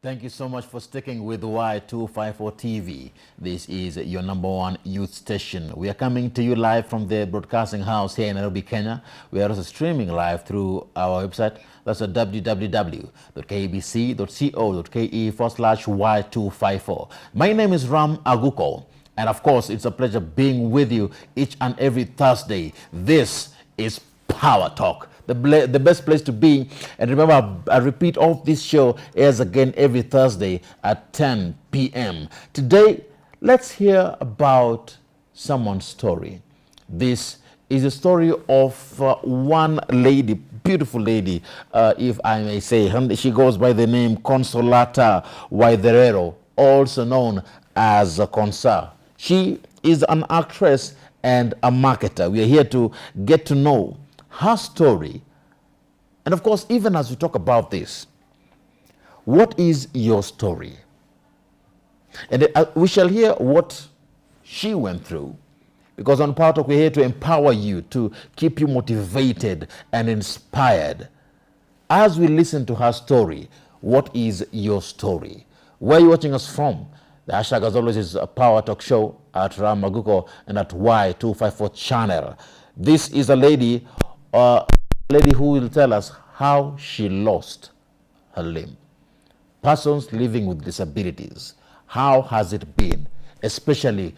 Thank you so much for sticking with Y254 TV. This is your @1 youth station. We are coming to you live from the broadcasting house here in Nairobi, Kenya. We are also streaming live through our website. That's at www.kbc.co.ke/Y254. My name is Ram Aguko, and of course, it's a pleasure being with you each and every Thursday. This is Power Talk. The best place to be. And remember, I repeat, of this show airs again every Thursday at 10 p.m. Today, let's hear about someone's story. This is a story of one lady, beautiful lady, if I may say. She goes by the name Consolata Y254, also known as Consa. She is an actress and a marketer. We are here to get to know her story. And of course, even as we talk about this, what is your story? And we shall hear what she went through, because on Power Talk, we're here to empower you, to keep you motivated and inspired. As we listen to her story, what is your story? Where are you watching us from? The hashtag, as always, is a Power Talk Show at Ram Aguko and at Y254 channel. This is a lady who will tell us how she lost her limb. Persons living with disabilities, how has it been, especially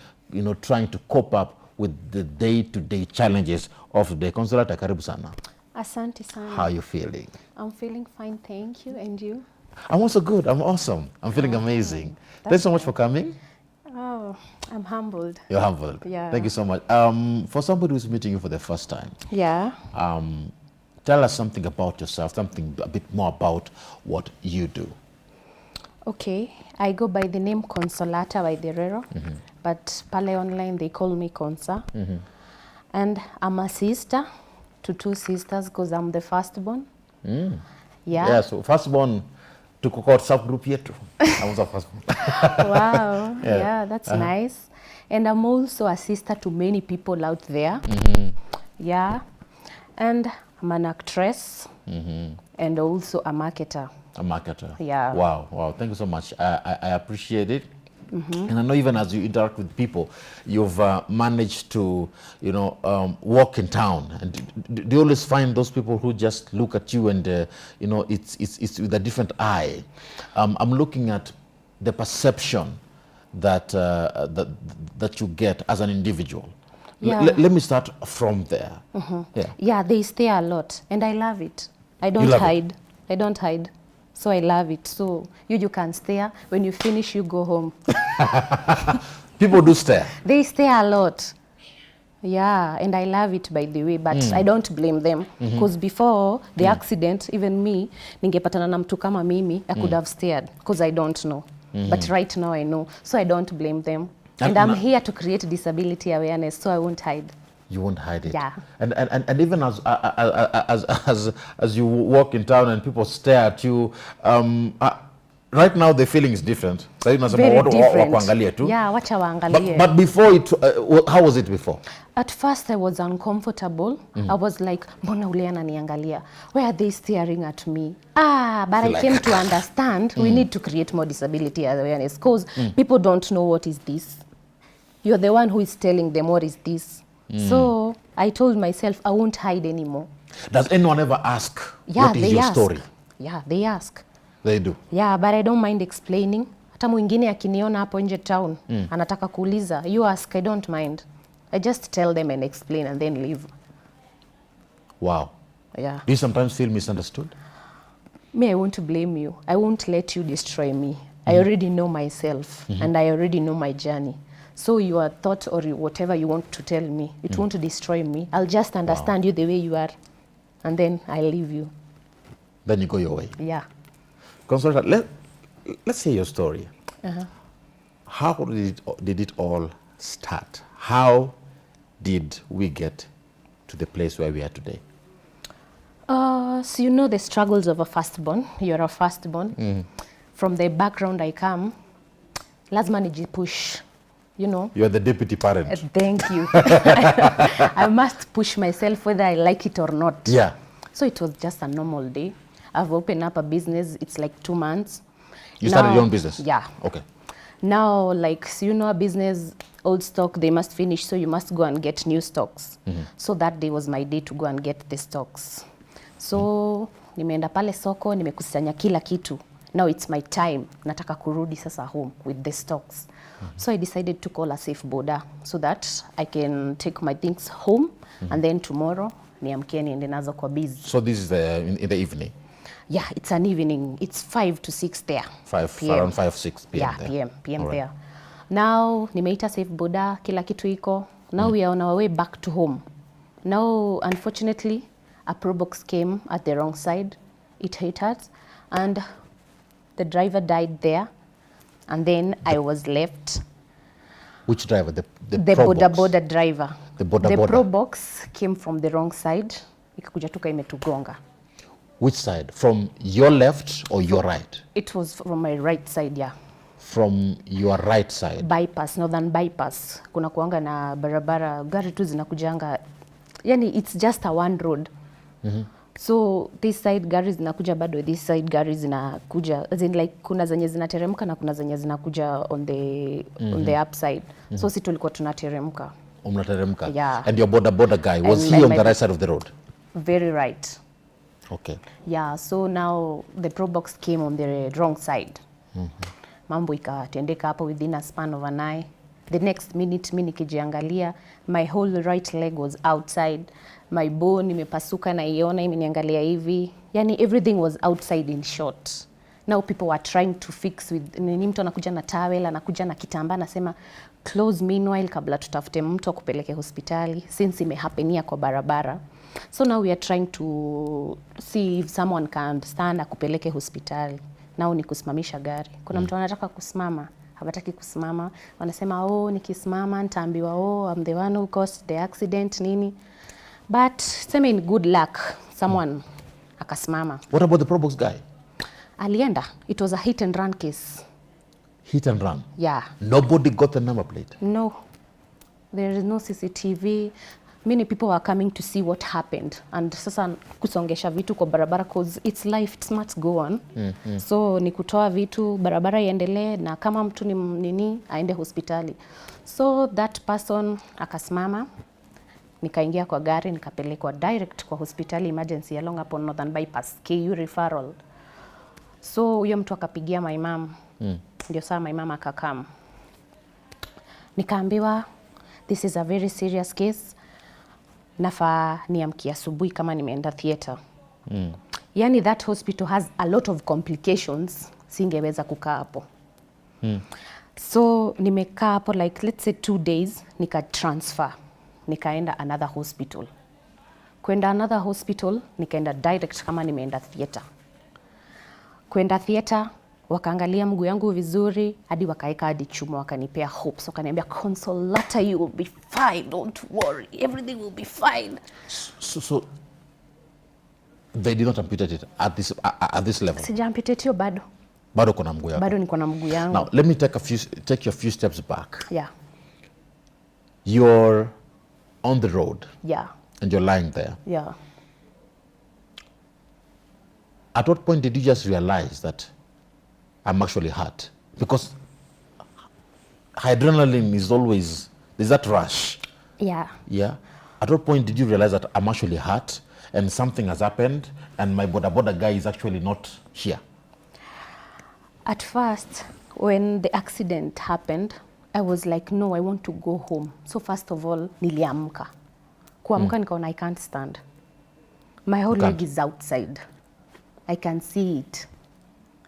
trying to cope up with the day-to-day challenges of the day. Consolata, karibu sana. Asante sana. How are you feeling? I'm feeling fine, thank you. And you? I'm also good. I'm awesome. I'm feeling amazing. Thanks so much for coming. Oh, I'm humbled. You're humbled. Yeah. Thank you so much. For somebody who's meeting you for the first time, Yeah. Tell us something about yourself, something a bit more about what you do. Okay, I go by the name Consolata Y254, but pale online they call me Consa. And I'm a sister to two sisters because I'm the firstborn. Yeah, so firstborn to cook subgroup yetu. I was a firstborn. Wow, yeah, that's nice. And I'm also a sister to many people out there. Yeah, and I'm an actress and also a marketer. A marketer. Yeah. Wow. Thank you so much. I appreciate it. And I know even as you interact with people, you've managed to, walk in town. And do you always find those people who just look at you and, it's with a different eye? I'm looking at the perception that that you get as an individual. Yeah. Let me start from there. Yeah, they stay a lot and I love it. I don't hide. I don't hide. So I love it. So you can stare. When you finish, you go home. People do stare. They stay a lot. Yeah, and I love it, by the way, but I don't blame them. Because before the accident, even me, ningepatana na mtu kama mimi, I could have stared because I don't know. But right now I know. So I don't blame them. And I'm here to create disability awareness, so I won't hide. You won't hide it. Yeah. And even as you walk in town and people stare at you, right now the feeling is different. Very different. Yeah, wacha waangalie. But before it, how was it before? At first I was uncomfortable. I was like, mbona ule ananiangalia? Why are they staring at me? But I came to understand we need to create more disability awareness because people don't know what is this. You're the one who is telling them what is this. So I told myself I won't hide anymore. Does anyone ever ask what is your story? Yeah, they ask. They do. Yeah, but I don't mind explaining. Hata mwingine akiniona hapo nje town, anataka kuuliza, you ask, I don't mind. I just tell them and explain and then leave. Wow. Yeah. Do you sometimes feel misunderstood? Me, I won't blame you. I won't let you destroy me. I already know myself and I already know my journey. So your thought or whatever you want to tell me, it won't destroy me. I'll just understand you the way you are and then I'll leave you. Then you go your way. Yeah. Consolata, let's hear your story. How did it all start? How did we get to the place where we are today? So you know the struggles of a firstborn. You're a firstborn. From the background I come, lazima nijipush. You're the deputy parent. Thank you. I must push myself whether I like it or not. Yeah. So it was just a normal day. I've opened up a business. It's like 2 months. You started your own business? Yeah. Okay. Now, like, so you know, a business, old stock, they must finish, so you must go and get new stocks. So that day was my day to go and get the stocks. So nimeenda pale soko, nimekusanya kila kitu. Now it's my time. Nataka kurudi sasa home with the stocks. So I decided to call a safe border so that I can take my things home and then tomorrow niamkie niende nazo kwa busy. So this is in the evening? Yeah, it's an evening. It's 5 to 6 there. 5 PM. Around 5, 6 p.m. Yeah, there. PM All right. there. Now nimeita safe border, kila kitu iko. Now we are on our way back to home. Now unfortunately a probox came at the wrong side. It hit us and the driver died there. And then I was left. Which driver? The boda driver. The boda. The probox came from the wrong side. Ikakuja tuka imetugonga. Which side? From your left or your right? It was from my right side, yeah. From your right side? Bypass, northern bypass. Kuna kuanga na barabara, gari tu zinakujanga. Yani it's just a one road. So this side gari zinakuja bado, this side gari zinakuja. As in like kuna zenye zinateremka na kuna zenye zinakuja on the upside. So si tulikuwa tunateremka. Mnateremka? Yeah. And your boda guy, was he on the right side of the road? Very right. Okay. Yeah, so now the probox came on the wrong side. Mambo ikatendeka hapo within a span of an eye. The next minute mimi nikijiangalia, my whole right leg was outside. My bone imepasuka na iona imeniangalia hivi. Yani everything was outside in short. Now people were trying to fix with nini, mtu anakuja na towel, anakuja na kitambaa, anasema close meanwhile kabla tutafute mtu akupeleke hospitali since imehapenia kwa barabara. So now we are trying to see if someone can stand akupeleke hospitali. Now ni kusimamisha gari. Kuna mtu anataka kusimama, habataki kusimama. Wanasema oh nikisimama nitaambiwa oh I'm the one who caused the accident nini. But sema in good luck someone akasimama. What about the probox guy? Alienda. It was a hit and run case. Hit and run? Yeah. Nobody got the number plate? No. There is no CCTV. Many people are coming to see what happened. And sasa kusongesha vitu kwa barabara cause it's life, it must go on. So ni kutoa vitu, barabara iendelee na kama mtu ni nini, aende hospitali. So that person akasimama, nikaingia kwa gari, nikapelekwa direct kwa hospitali emergency along upon northern bypass, KU referral. So huyo mtu akapigia my mom. Ndio saa my mom akakam. Nikaambiwa this is a very serious case. Nafaa niamkie asubuhi kama nimeenda theater. Yani that hospital has a lot of complications. Singeweza kukaa hapo. So nimekaa hapo like let's say 2 days, nika transfer. Nikaenda another hospital. Kwenda another hospital, nikaenda direct kama nimeenda theater. Kwenda theater, wakaangalia mguu yangu vizuri, hadi wakaeka hadi chuma, wakanipea hopes, wakaniambia Consolata, you will be fine, don't worry, everything will be fine. So they did not amputate it at this level? Sija amputate hiyo bado. Bado kuna mguu yako? Bado niko na mguu yangu. Now, let me take you a few steps back. Yeah. You're on the road. Yeah. And you're lying there. Yeah. At what point did you just realize that I'm actually hurt? Because adrenaline is always, there's that rush. Yeah. Yeah. At what point did you realize that I'm actually hurt and something has happened and my boda guy is actually not here? At first, when the accident happened, I was like, no, I want to go home. So first of all, niliamka. Kuamka nikaona I can't stand. My whole leg is outside. I can see it.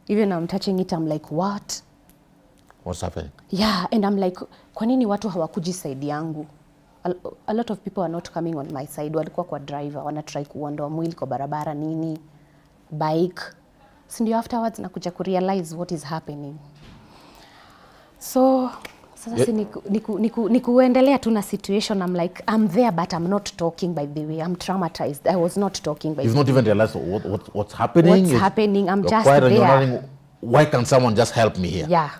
Even I'm touching it, I'm like, what? What's happening? Yeah, and I'm like, kwa nini watu hawakuji side yangu? A lot of people are not coming on my side. Walikuwa kwa driver, wana try kuondoa mwili kwa barabara nini, bike. So ndio afterwards nakuja kurealize what is happening. So sasa nikuendelea tu na situation. I'm like, I'm there but I'm not talking, by the way. I'm traumatized. I was not talking, by the way. You've not even realized what's happening? What's happening? I'm just there. You're running, why can't someone just help me here? Yeah.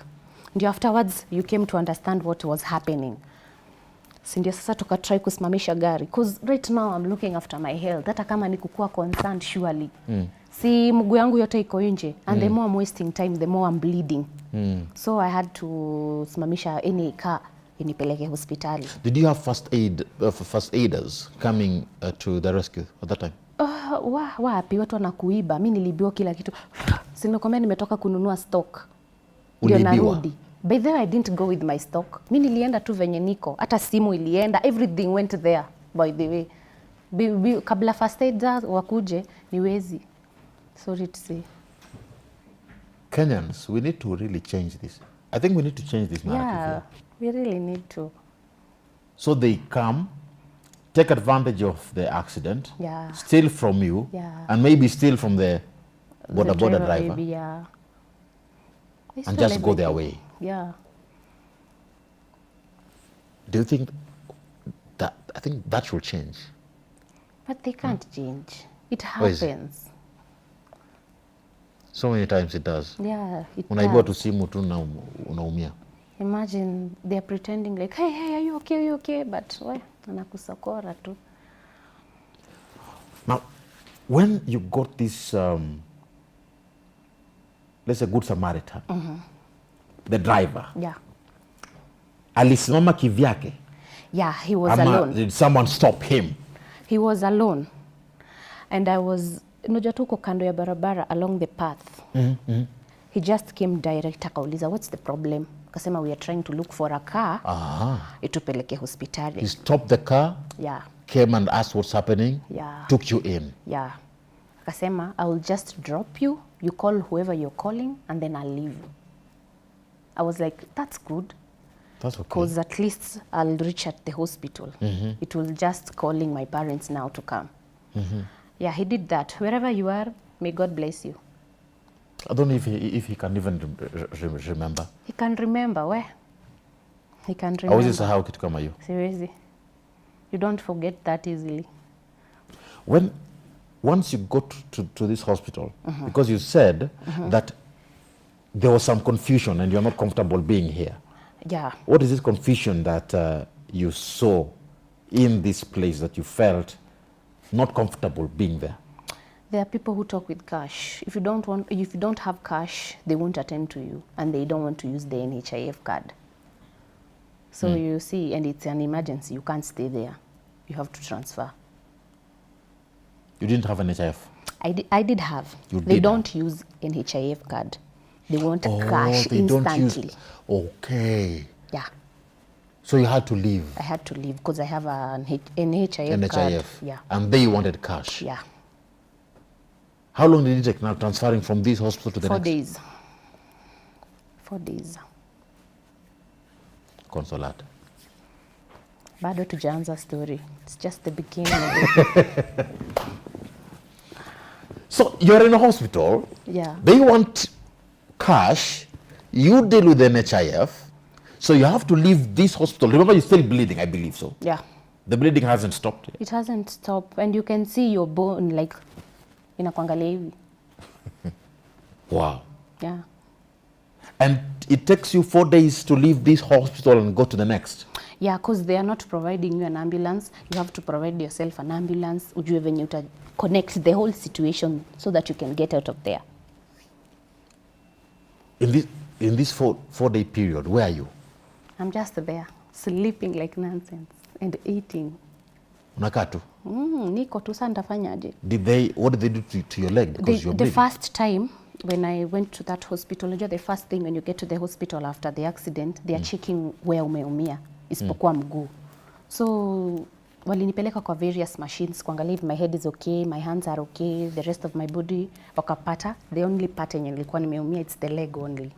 Ndio afterwards you came to understand what was happening. Si ndio sasa tukatry kusimamisha gari. Because right now I'm looking after my health. Hata kama nikukua concerned surely. si mguu yangu yote iko nje and the more I'm wasting time the more I'm bleeding. So I had to simamisha any car inipeleke hospitali. Did you have first aiders coming to the rescue at that time? Wapi watu wanakuiba. Mimi nilibiwa kila kitu. Sinakwambia nimetoka kununua stock. Ndio narudi. By the way, I didn't go with my stock. Mimi nilienda tu venye niko. Hata simu ilienda. Everything went there by the way. Kabla first aiders wakuje niwezi. Sorry to say. Kenyans, we need to really change this. I think we need to change this narrative. Yeah, we really need to. So they come, take advantage of the accident, steal from you, and maybe steal from the border driver, maybe, and just go their way. Yeah. Do you think that, I think that should change? But they can't change. It happens. So many times it does. Yeah, it Unaibiwa does. tu simu tu na unaumia. Imagine they're pretending like, hey, are you okay, are you okay? But we, anakusokora tu. Now, when you got this, let's say, Good Samaritan, the driver, alisimama kivyake? Yeah, he was alone. Did someone stop him? He was alone. And I was, unajua tuko kando ya barabara along the path. He just came direct akauliza, what's the problem? Akasema, we are trying to look for a car. Itupeleke hospitali. He stopped the car? Came and asked what's happening? Took you in? Akasema, I will just drop you. You call whoever you're calling and then I'll leave you. I was like, that's good. That's okay. Because at least I'll reach at the hospital. It will just calling my parents now to come. Yeah, he did that. Wherever you are, may God bless you. I don't know if he can even remember. He can remember, where? He can remember. Hawezi sahau kitu kama hiyo. Seriously. You don't forget that easily. Once you got to this hospital, because you said that there was some confusion and you're not comfortable being here. Yeah. What is this confusion that you saw in this place that you felt not comfortable being there? There are people who talk with cash. If you don't have cash, they won't attend to you and they don't want to use the NHIF card. So you see, and it's an emergency, you can't stay there. You have to transfer. You didn't have an NHIF? I did have. They don't use NHIF card. They want cash they instantly. Okay. Yeah. So you had to leave? I had to leave because I have an NHIF card. Yeah. And they wanted cash? Yeah. How long did it take now transferring from this hospital to the 4 next? days. 4 days. Consolate. Bado tujaanza story. It's just the beginning of it. So you're in a hospital. Yeah. They want cash. You deal with the NHIF. So you have to leave this hospital. Remember, you're still bleeding, I believe so. Yeah. The bleeding hasn't stopped. It hasn't stopped. And you can see your bone like inakuangalia hivi. Wow. Yeah. And it takes you 4 days to leave this hospital and go to the next. Yeah, because they are not providing you an ambulance. You have to provide yourself an ambulance. Ujue venye uta connect the whole situation so that you can get out of there. In this four-day period, where are you? I'm just there, sleeping like nonsense and eating. Unakaa tu? Niko tu, sasa nitafanyaje? What did they do to your leg? Because you're bleeding. The first time when I went to that hospital, the first thing when you get to the hospital after the accident, they are checking where umeumia, isipokuwa mguu. So walinipeleka kwa various machines kuangalia if my head is okay, my hands are okay, the rest of my body. Wakapata the only part yenye nilikuwa nimeumia, it's the leg only.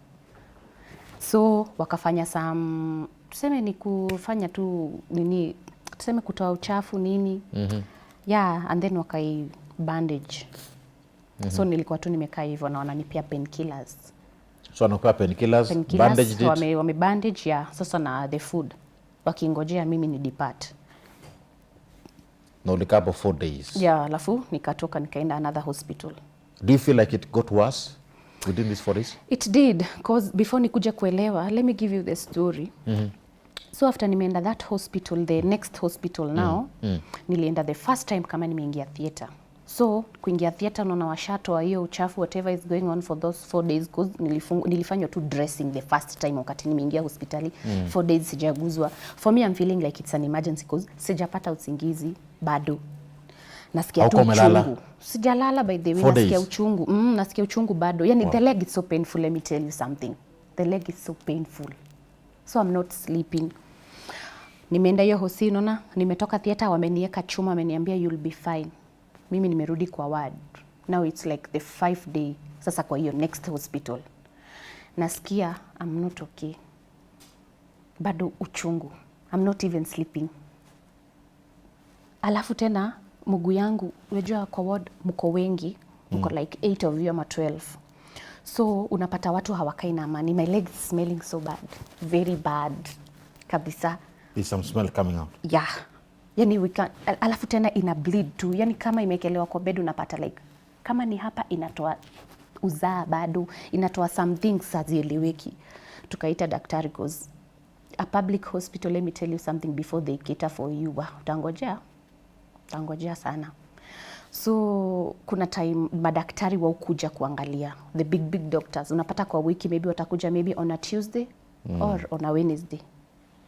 So wakafanya some, tuseme ni kufanya tu nini, tuseme kutoa uchafu nini. Yeah, and then wakai bandage. So nilikuwa tu nimekaa hivyo na wananipea painkillers. So wanakupa painkillers, bandage it? Wame bandage, yeah. Sasa na the food. Wakingojea mimi ni depart. Na ulikaa for 4 days? Yeah, alafu nikatoka nikaenda another hospital. Do you feel like it got worse within these 4 days? It did, because before nikuje kuelewa, let me give you the story. So after nimeenda that hospital, the next hospital now, nilienda the first time kama nimeingia theater. So kuingia theater naona washatoa hiyo uchafu whatever is going on for those 4 days cause nilifanywa tu dressing the first time wakati nimeingia hospitali. 4 days sijaguzwa. For me I'm feeling like it's an emergency cause sijapata usingizi bado. Nasikia tu uchungu. Sijalala by the way, nasikia uchungu. Nasikia uchungu bado. Yani the leg is so painful, let me tell you something. The leg is so painful. So I'm not sleeping. Nimeenda hiyo hosi unaona, nimetoka theater wamenieka chuma, wameniambia you'll be fine. Mimi nimerudi kwa ward. Now it's like the 5th day. Sasa kwa hiyo next hospital. Nasikia I'm not okay. Bado uchungu. I'm not even sleeping. Alafu tena mguu yangu, unajua kwa ward mko wengi, mko like 8 of you ama 12. So unapata watu hawakai na amani. My leg is smelling so bad. Very bad. Kabisa. There's some smell coming out. Yeah. Yani we can, alafu tena ina bleed tu. Yani kama imekelewa kwa bed unapata like kama ni hapa inatoa uzaa bado, inatoa some things hazieleweki. Tukaita daktari cause a public hospital, let me tell you something, before they cater for you. Utangojea sana. So kuna time madaktari wa ukuja kuangalia, the big doctors. Unapata kwa wiki maybe watakuja maybe on a Tuesday or on a Wednesday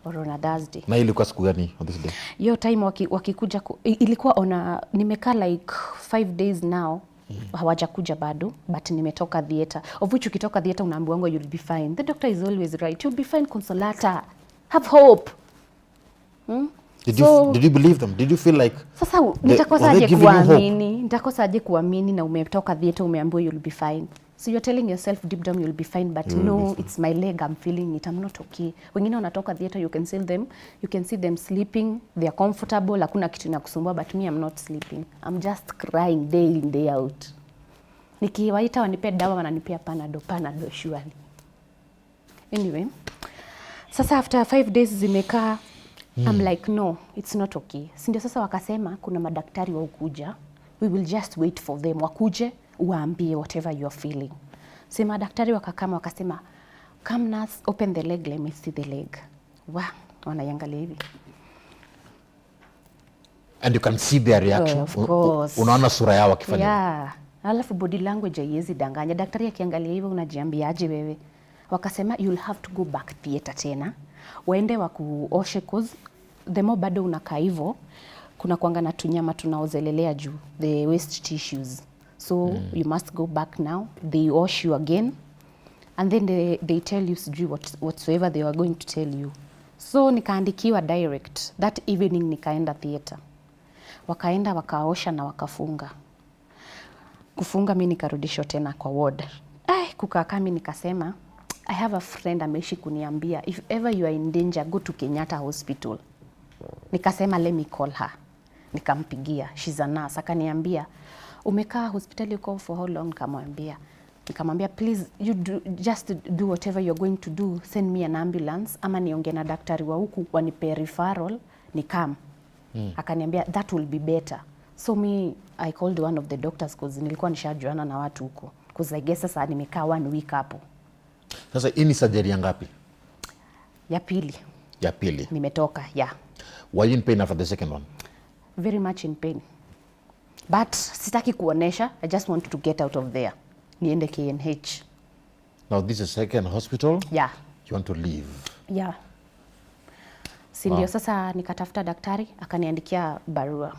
or on a Thursday. Na ilikuwa siku gani on this day? Yo time wakikuja ilikuwa nimekaa like 5 days now. Hawajakuja bado, but nimetoka theater. Of which ukitoka theater unaambiwa you'll be fine. The doctor is always right. You'll be fine, Consolata. Have hope. Did you believe them? Did you feel like sasa nitakosaje kuamini na umetoka theater umeambiwa you'll be fine. So you're telling yourself deep down you'll be fine, but no, it's my leg, I'm feeling it, I'm not okay. Wengine wanatoka theater, you can see them sleeping, they are comfortable, hakuna kitu inakusumbua, but me I'm not sleeping. I'm just crying day in day out. Nikiwaita wanipea dawa wananipea panado surely. Anyway, sasa after 5 days zimekaa, I'm like no, it's not okay. Sindio sasa wakasema kuna madaktari wa ukuja, we will just wait for them wakuje uambie whatever you are feeling. Sema daktari wakakama wakasema come nurse, open the leg, let me see the leg. Wanaiangalia hivi. And you can see their reaction. Of course. Unaona sura yao wakifanya. Yeah. Alafu body language haiwezi danganya. Daktari akiangalia hivyo unajiambiaje wewe? Wakasema you'll have to go back theater tena. Waende wakuoshe cause the more bado unakaa hivyo kuna kuanga na tunyama tunaozelelea juu, the waste tissues. So you must go back now. They wash you again. And then they tell you whatsoever they are going to tell you. So nikaandikiwa direct. That evening nikaenda theater. Wakaenda wakaosha na wakafunga. Kufunga mimi nikarudishwa tena kwa ward. Kukaa kami nikasema I have a friend ameishi kuniambia if ever you are in danger go to Kenyatta Hospital. Nikasema let me call her. Nikampigia, she's a nurse. Akaniambia umekaa hospitali uko for how long? Nikamwambia please just do whatever you're going to do, send me an ambulance ama niongee na daktari wa huku wanipe referral nikam. Akaniambia that will be better. So I called one of the doctors cause nilikuwa nishajuana na watu huko cause I guess sasa nimekaa 1 week hapo. Sasa hii ni surgery ngapi? Ya pili. Nimetoka, yeah. Were you in pain after the second one? Very much in pain. But sitaki kuonesha, I just want to get out of there. Niende KNH. Now this is second hospital? Yeah. You want to leave? Yeah. Sindio, sasa nikatafuta daktari, akaniandikia barua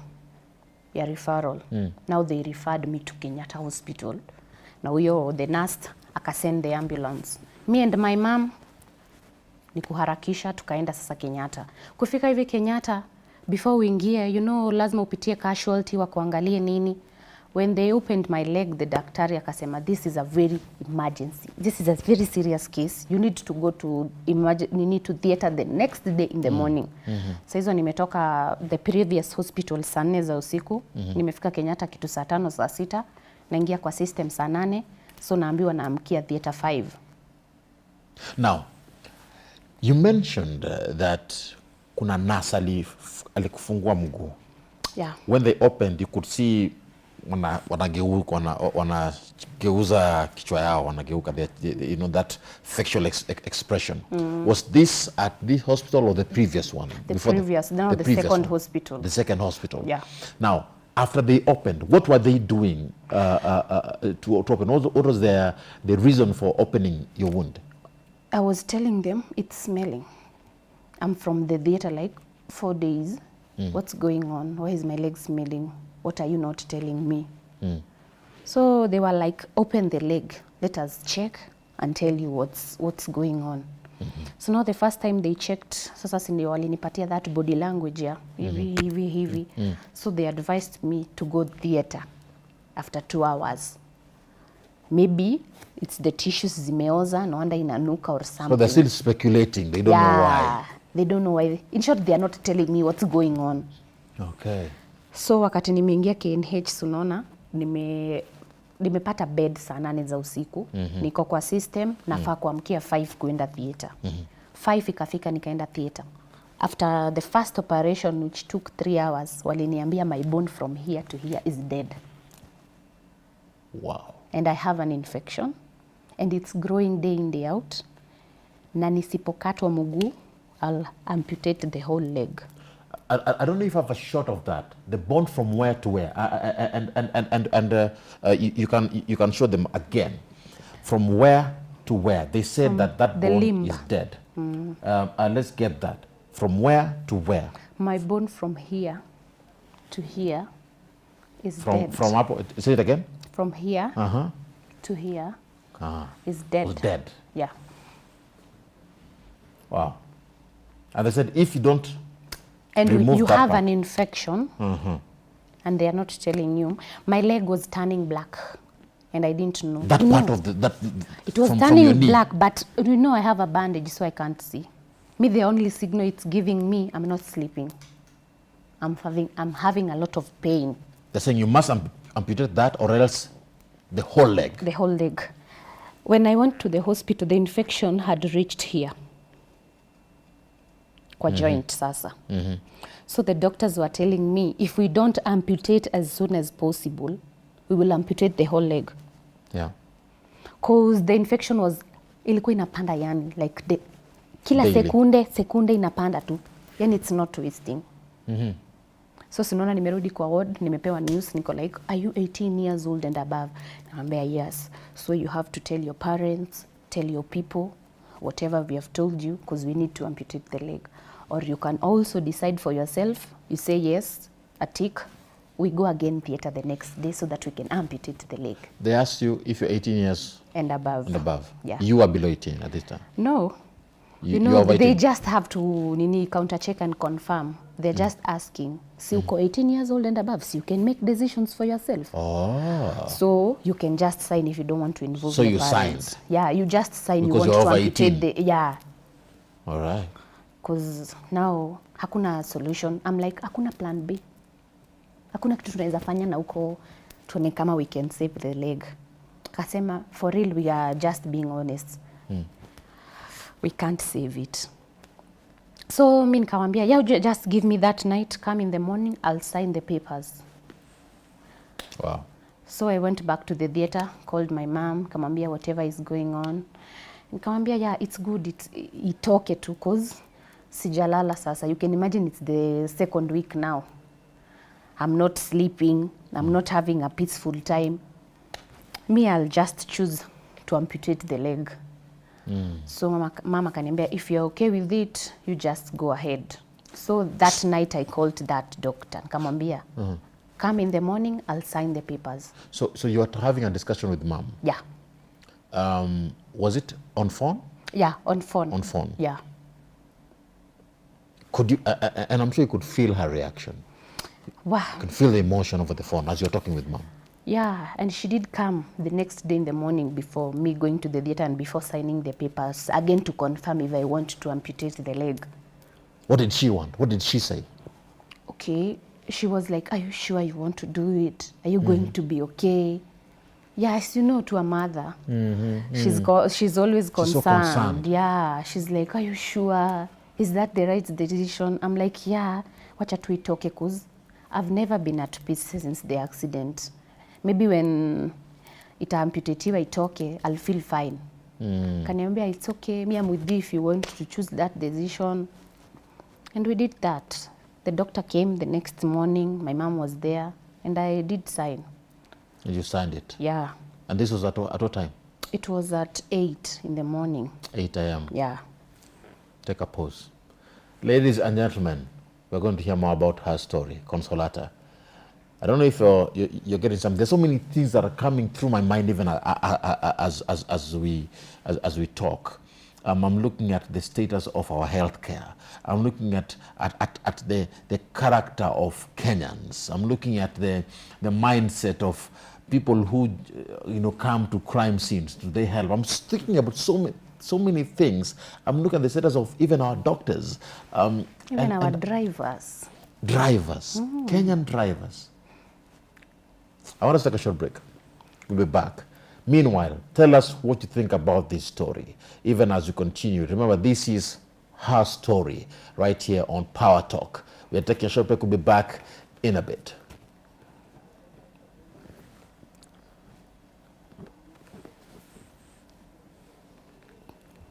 ya referral. Now they referred me to Kenyatta Hospital. Na huyo the nurse akasend the ambulance. Me and my mom ni kuharakisha tukaenda sasa Kenyatta. Kufika hivi Kenyatta, before uingie, lazima upitie casualty wa kuangalie nini. When they opened my leg, the daktari akasema this is a very emergency. This is a very serious case. You need to go to theater the next day in the morning. Sasa hizo nimetoka the previous hospital saa 4 za usiku. Nimefika Kenyatta kitu saa 5 saa 6. Naingia kwa system saa 8. So naambiwa naamkia theater 5. Now, you mentioned that kuna nurse alikufungua mguu. Yeah. When they opened, you could see wanageuza kichwa yao, wanageuka, that facial expression. Was this at this hospital or the previous one? The second hospital. The second hospital. Yeah. Now, After they opened, what were they doing to open? What was the reason for opening your wound? I was telling them it's smelling. I'm from the theater like 4 days. What's going on? Why is my leg smelling? What are you not telling me? So they were like, open the leg. Let us check and tell you what's going on. So now the first time they checked, sasa si ndio walinipatia that body language ya hivi. So they advised me to go theater after 2 hours. Maybe it's the tissues zimeoza, no wonder inanuka or something. So they're still speculating. They don't know why. They don't know why. In short, they are not telling me what's going on. Okay. So wakati nimeingia KNH sunaona, nimepata bed saa 8 za usiku. Niko kwa system, nafaa kuamkia 5 kuenda theater. 5 ikafika nikaenda theater. After the first operation which took 3 hours, waliniambia my bone from here to here is dead. Wow. And I have an infection and it's growing day in day out. Na nisipokatwa mguu, I'll amputate the whole leg. I don't know if I have a shot of that. The bone from where to where, you can show them again. From where to where? They said that bone limb is dead. Let's get that. From where to where? My bone from here to here is dead. From up. Say it again. From here to here is dead. Was dead. Yeah. Wow. And they said if you don't and remove you that have part, an infection, and they are not telling you. My leg was turning black, and I didn't know. That part of that. It was turning black, but you know I have a bandage, so I can't see. Me, the only signal it's giving me, I'm not sleeping. I'm having a lot of pain. They're saying you must amputate that, or else the whole leg. The whole leg. When I went to the hospital, the infection had reached here. Kwa joint sasa. So the doctors were telling me, if we don't amputate as soon as possible, we will amputate the whole leg. Yeah. Cause the infection was, ilikuwa inapanda yani, like kila Daily. sekunde inapanda tu. Yani it's not twisting. So sinaona nimerudi kwa ward, nimepewa news, niko like, are you 18 years old and above? Naambia yes. So you have to tell your parents, tell your people, whatever we have told you, because we need to amputate the leg. Or you can also decide for yourself. You say yes, a tick. We go again theater the next day so that we can amputate the leg. They asked you if you're 18 years and above. And above. Yeah. You are below 18 at this time. No. You are they just have to counter check and confirm. They're just asking, si uko 18 years old and above, so you can make decisions for yourself. Oh. So you can just sign if you don't want to involve so your you parents. Signed. Yeah, you just sign. Because you you're want to over amputate 18. the yeah. All right. Because now hakuna solution. I'm like, hakuna plan B. Hakuna kitu tunaweza fanya na uko tuone kama we can save the leg. Kasema, for real, we are just being honest. We can't save it. So mi nikamwambia, yeah, just give me that night, come in the morning, I'll sign the papers. Wow. So I went back to the theater, called my mom, kamwambia whatever is going on. Nikamwambia, yeah, it's good, itoke tu, cause sijalala sasa. You can imagine it's the second week now. I'm not sleeping, I'm not having a peaceful time. Me, I'll just choose to amputate the leg. So mama kaniambia, if you're okay with it, you just go ahead. So that night I called that doctor. Nikamwambia, come in the morning, I'll sign the papers. So you are having a discussion with mom? Yeah. Was it on phone? Yeah, on phone. On phone? Yeah. Could you, and I'm sure you could feel her reaction. Wow. You can feel the emotion over the phone as you're talking with mom. Yeah, and she did come the next day in the morning before me going to the theater and before signing the papers, again to confirm if I want to amputate the leg. What did she want? What did she say? Okay, she was like, are you sure you want to do it? Are you going to be okay? Yes, you know, to a mother, she's always concerned. She's so concerned. Yeah, she's like, are you sure? Is that the right decision? I'm like, yeah, wacha tu itoke, cause I've never been at peace since the accident. Maybe when itamputatiwa itoke, I'll feel fine. Kaniambia, it's okay, me I'm with you if you want to choose that decision. And we did that. The doctor came the next morning, my mom was there. and I did sign. And you signed it? Yeah. And this was at what time? It was at 8 in the morning. 8 a.m. Yeah. Take a pause. Ladies and gentlemen, we're going to hear more about her story, Consolata. I don't know if you're getting something. There's so many things that are coming through my mind even as we talk. I'm looking at the status of our healthcare. I'm looking at the character of Kenyans. I'm looking at the mindset of people who come to crime scenes. Do they help? I'm thinking about so many things. I'm looking at the status of even our doctors. Even our drivers. Drivers, Kenyan drivers. I want us to take a short break. We'll be back. Meanwhile, tell us what you think about this story, even as we continue. Remember, this is her story right here on Power Talk. We're taking a short break. We'll be back in a bit.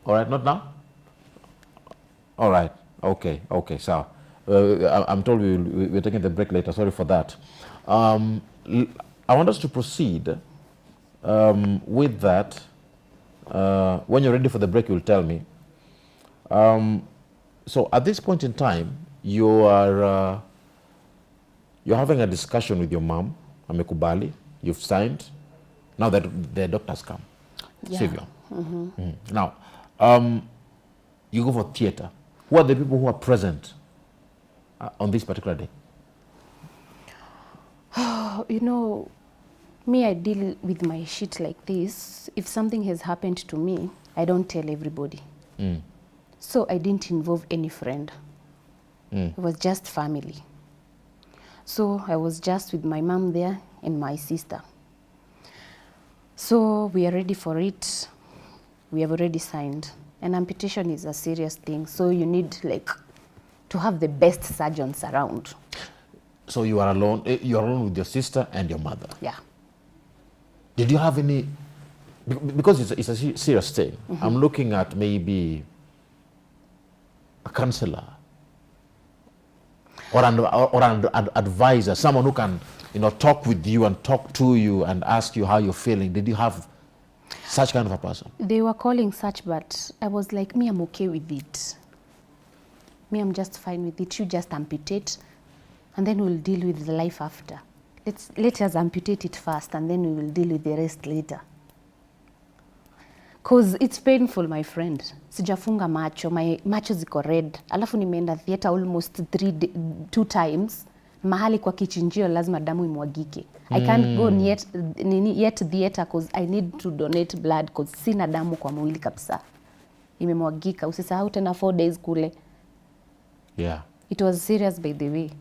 All right, not now? All right, okay, so I'm told we're taking the break later. Sorry for that. I want us to proceed with that. When you're ready for the break, you'll tell me. So at this point in time, you're having a discussion with your mom, amekubali, you've signed. Now that the doctors come, Yeah. Sivyo. Now, you go for theater. Who are the people who are present on this particular day? You know, me, I deal with my shit like this. If something has happened to me, I don't tell everybody. So I didn't involve any friend. It was just family. So I was just with my mom there and my sister. So we are ready for it. We have already signed. And amputation is a serious thing. So you need to have the best surgeons around. So you are alone. You're alone with your sister and your mother. Yeah. Did you have any? Because it's a serious thing. I'm looking at maybe a counselor or an advisor, someone who can talk with you and talk to you and ask you how you're feeling. Did you have such kind of a person? They were calling such, but I was like, me, I'm okay with it. Me, I'm just fine with it. You just amputate, and then we'll deal with the life after. Let us amputate it first, and then we will deal with the rest later. Cause it's painful, my friend. Sijafunga macho, my macho ziko red. Alafu nimeenda theater almost 2 times. Mahali kwa kichinjio lazima damu imwagike. I can't go yet theater cause I need to donate blood cause sina damu kwa mwili kabisa. Imemwagika. Usisahau tena 4 days kule. Yeah. It was serious, by the way.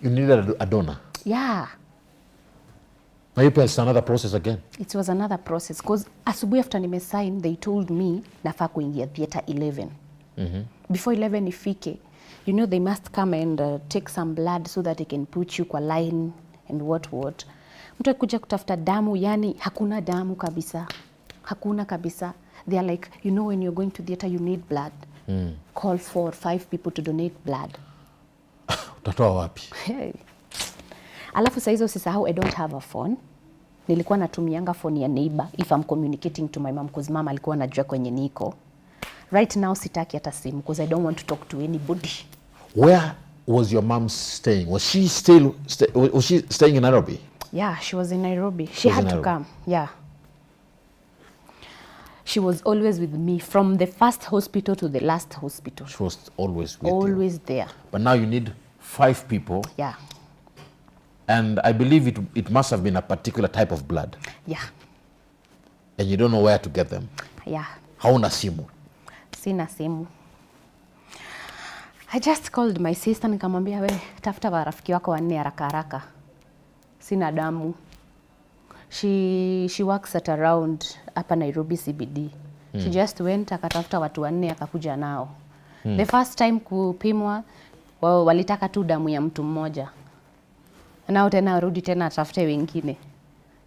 You needed a donor? Yeah. Now it's another process again. It was another process because asubuhi after nimesign, they told me nafaa kuingia theater 11. Before 11 ifike, they must come and take some blood so that they can put you kwa line and what. Mtu akuja kutafuta damu, yani hakuna damu kabisa. Hakuna kabisa. They are like, when you're going to theater, you need blood. Call 4 or 5 people to donate blood. Utatoa wapi? Hey. Alafu saa hizo usisahau I don't have a phone. Nilikuwa natumianga phone ya neighbor if I'm communicating to my mom because mama alikuwa anajua kwenye niko. Right now sitaki hata simu because I don't want to talk to anybody. Where was your mom staying? Was she staying in Nairobi? Yeah, she was in Nairobi. She had to come. Yeah. She was always with me from the first hospital to the last hospital. She was always with you. Always there. But now you need 5 people. Yeah. And I believe it must have been a particular type of blood. Yeah. And you don't know where to get them. Yeah. Hauna simu? Sina simu. I just called my sister nikamwambia we tafuta warafiki wako 4 haraka haraka. Sina damu. She works at around hapa Nairobi CBD. She just went akatafuta watu 4 akakuja nao. The first time kupimwa walitaka tu damu ya mtu mmoja. Nao tena arudi tena atafute wengine.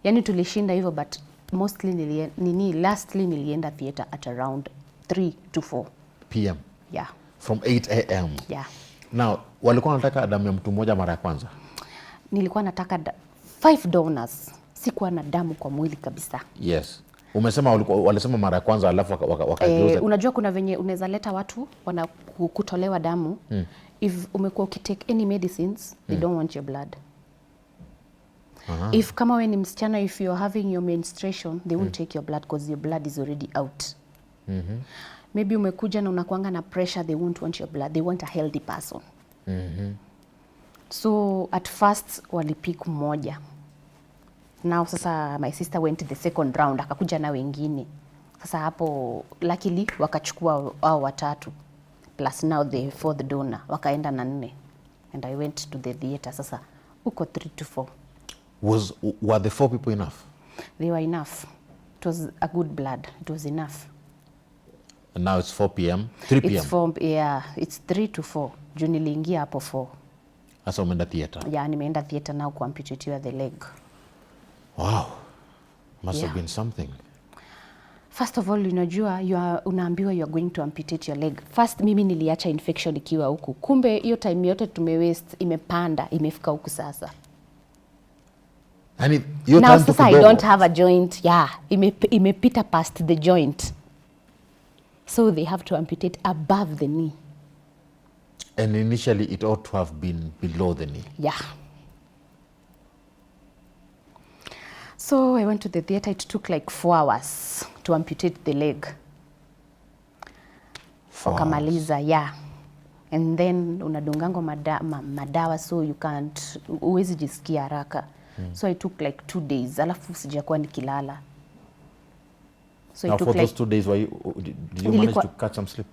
Yani tulishinda hivyo but mostly lastly nilienda theater at around 3 to 4 p.m. Yeah. From 8 a.m. Yeah. Now, walikuwa wanataka damu ya mtu mmoja mara ya kwanza? nilikuwa nataka 5 donors. Sikuwa na damu kwa mwili kabisa. Yes. Umesema walisema mara ya kwanza alafu wakageuza. Unajua kuna venye unaweza leta watu wana kutolewa damu. If umekuwa ukitake any medicines, they don't want your blood. If kama we ni msichana, if you're having your menstruation, they won't take your blood because your blood is already out. Maybe umekuja na unakuanga na pressure, they won't want your blood. They want a healthy person. So at first walipick mmoja. Now sasa my sister went to the second round, akakuja na wengine. Sasa hapo luckily wakachukua hao watatu. Plus now the 4th donor, wakaenda na 4. And I went to the theater. Sasa uko 3 to 4. Were the 4 people enough? They were enough. It was a good blood. It was enough. And now it's 4 p.m. 3 p.m. It's 3 to 4. Juu niliingia hapo 4. Sasa umeenda theater? Yeah, nimeenda theater now kuamputatiwa the leg. Wow. Must have been something. First of all, unajua unaambiwa you are going to amputate your leg. First mimi niliacha infection ikiwa huku. Kumbe hiyo time yote tumewaste, imepanda, imefika huku sasa. And now sasa I don't have a joint. Yeah, imepita past the joint. So they have to amputate above the knee. And initially it ought to have been below the knee. Yeah. So I went to the theater. It took like 4 hours to amputate the leg. Wakamaliza, yeah. And then unadungango madawa so you can't, uwezi jisikia haraka. So I took like 2 days. Alafu sijakuwa nikilala. So now it took for like, those 2 days, did you manage to catch some sleep?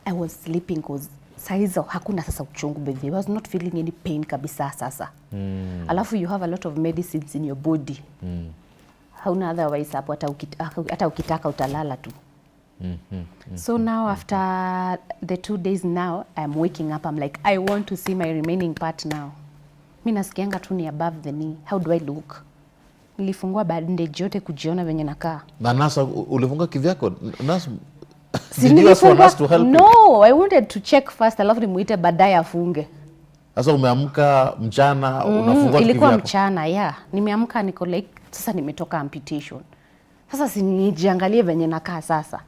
I was sleeping because saizo hakuna sasa uchungu baby. I was not feeling any pain kabisa sasa. Alafu you have a lot of medicines in your body. Hauna otherwise hapo hata ukitaka utalala tu. So now after the 2 days now, I'm waking up. I'm like, I want to see my remaining part now. Mimi nasikianga tu ni above the knee. How do I look? Nilifungua bandage yote kujiona venye nakaa. Na nasa ulifunga kivyako? Nasa did you ask for us to help you? No, I wanted to check first, alafu nimuite baadaye afunge. Sasa umeamka mchana unafungua ilikuwa mchana, yeah. Nimeamka niko like, sasa nimetoka amputation. Sasa sinijiangalie venye nakaa sasa.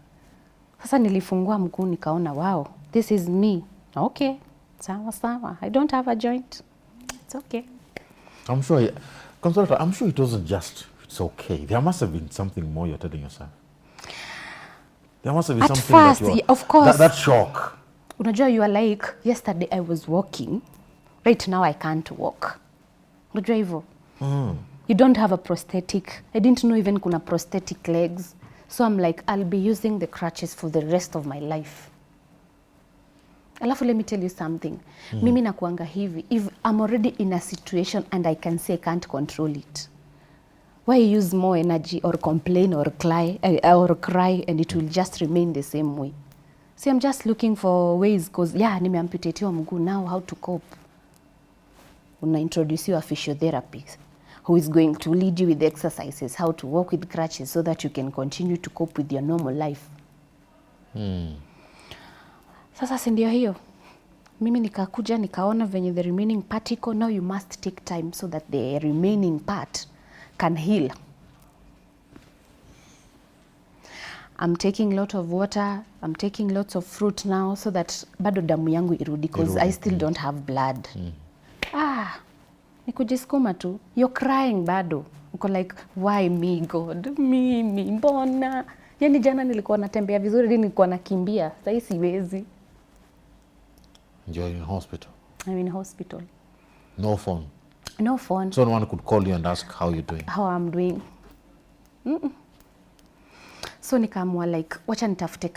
Sasa nilifungua mguu nikaona, wow, this is me. Okay, sawa. I don't have a joint. It's okay. I'm sure, Consolata, I'm sure it wasn't just, it's okay. There must have been something more you're telling yourself. There must have been at something first, that you of course. That shock. Unajua, you are like, yesterday I was walking. Right now I can't walk. Unajua hivyo? You don't have a prosthetic. I didn't know even kuna prosthetic legs. So I'm like, I'll be using the crutches for the rest of my life. Alafu, let me tell you something. Mimi nakuanga hivi. If I'm already in a situation and I can say I can't control it, why use more energy or complain or cry and it will just remain the same way? See, I'm just looking for ways because, yeah, nimeamputatiwa mguu. Now how to cope? Una introduce you a physiotherapist who is going to lead you with exercises, how to walk with crutches so that you can continue to cope with your normal life. Sasa si ndio hiyo. Mimi nikakuja nikaona venye the remaining particle, now you must take time so that the remaining part can heal. I'm taking lot of water, I'm taking lots of fruit now so that bado damu yangu irudi because I still don't have blood. Ni kujiskuma tu. You're crying bado. Uko like, why me God? Mimi, mbona? Yani jana nilikuwa natembea vizuri, nilikuwa nakimbia. Sasa siwezi. You're in hospital? I'm in hospital. No phone? No phone. So no one could call you and ask how you're doing? How I'm doing. So nikaamua like, wacha nitafute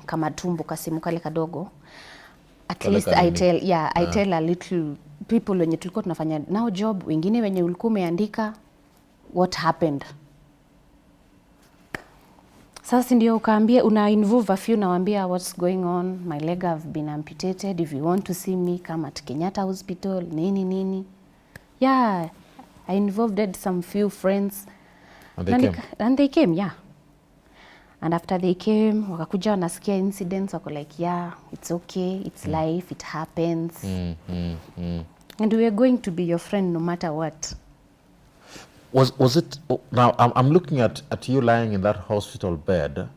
kama tumbo kasimu kale kadogo. At least I tell a little people wenye tulikuwa tunafanya now job, wengine wenye ulikuwa umeandika what happened. Sasa ndio ukaambia una involve a few, nawaambia what's going on, my leg have been amputated, if you want to see me come at Kenyatta Hospital, nini. Yeah, I involved some few friends. And they came, yeah. And after they came, wakakuja wanasikia incidents, wako like, yeah, it's okay, it's life, it happens. And we are going to be your friend no matter what. Was it, now I'm looking at you lying in that hospital bed.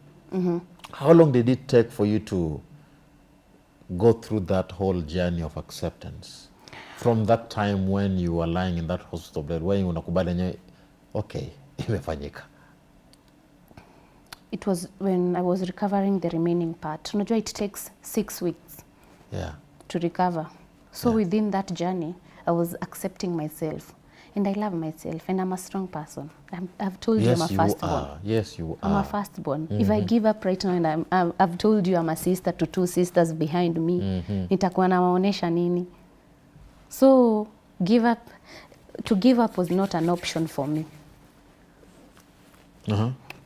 How long did it take for you to go through that whole journey of acceptance? From that time when you were lying in that hospital bed, when unakubali yenyewe, okay, imefanyika. It was when I was recovering the remaining part. Unajua it takes 6 weeks to recover. So within that journey, I was accepting myself. And I love myself, and I'm a strong person. I've told you I'm a firstborn. Yes, you are. I'm a firstborn. If I give up right now, and I've told you I'm a sister to 2 sisters behind me, nitakuwa nawaonesha nini? So to give up was not an option for me.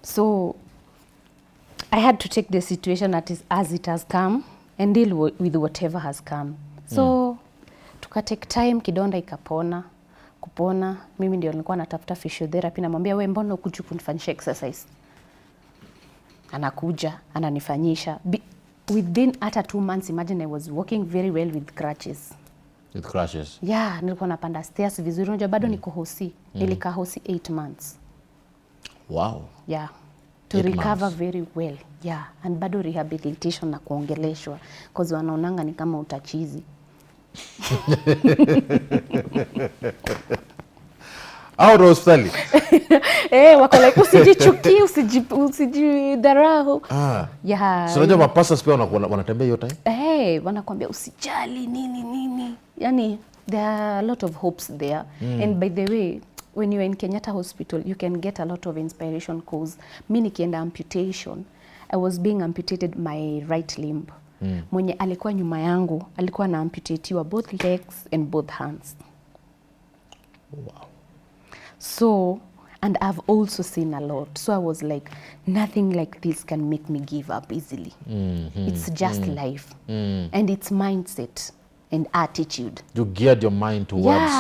So I had to take the situation as it has come and deal with whatever has come. So tukatake time, kidonda ikapona. Kupona, mimi ndio nilikuwa natafuta physiotherapy, namwambia wewe mbona ukuja kunifanyisha exercise? Anakuja, ananifanyisha. Within hata 2 months, imagine I was walking very well with crutches. With crutches? Yeah, nilikuwa napanda stairs vizuri. Unajua bado niko hosi. Nilikaa hosi 8 months. Wow. Yeah. To recover very well. Yeah, and bado rehabilitation na kuongeleshwa because wanaonanga ni kama utachizi. Au hospitali? Wako like usijichukie, usijidharau. Yeah. So unajua mapastors pia wanatembea hiyo time? Wanakuambia usijali nini. Yani there are a lot of hopes there. And by the way, when you're in Kenyatta Hospital, you can get a lot of inspiration cause mimi nikienda amputation, I was being amputated my right limb. Mwenye alikuwa nyuma yangu alikuwa na amputatiwa both legs and both hands. Wow. So, and I've also seen a lot. So I was like, nothing like this can make me give up easily. It's just life. And it's mindset and attitude. You geared your mind towards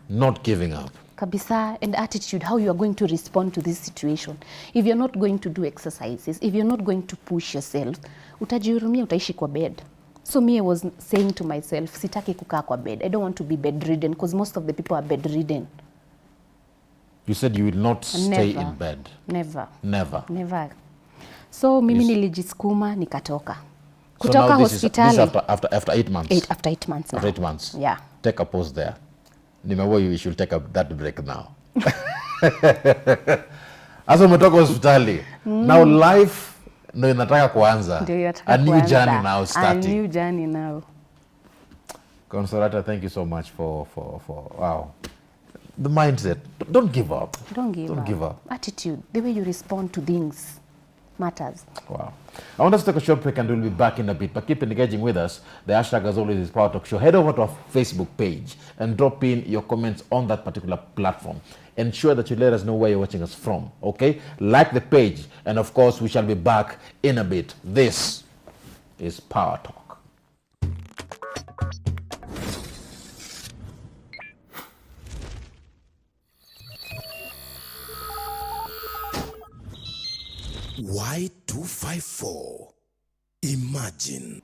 not giving up. Kabisa, and attitude, how you are going to respond to this situation. If you're not going to do exercises, if you're not going to push yourself, utajihurumia, utaishi kwa bed. So me, I was saying to myself, sitaki kukaa kwa bed. I don't want to be bedridden because most of the people are bedridden. You said you will not stay in bed. Never. So mimi nilijiskuma nikatoka. Kutoka so hospitali. This is after 8 months. After 8 months now. After 8 months. Yeah. Take a pause there. Remember, you should take that break now. As umetoka hospitali. Now life no inataka kuanza. A new journey now starting. A new journey now. Consolata, thank you so much for wow. The mindset. Don't give up. Don't give up. Attitude, the way you respond to things matters. Wow. I want us to take a short break and we'll be back in a bit. But keep engaging with us. The hashtag, as always, is Power Talk Show. Head over to our Facebook page and drop in your comments on that particular platform. Ensure that you let us know where you're watching us from. Okay? Like the page. And of course, we shall be back in a bit. This is Power Talk. Y254. Imagine.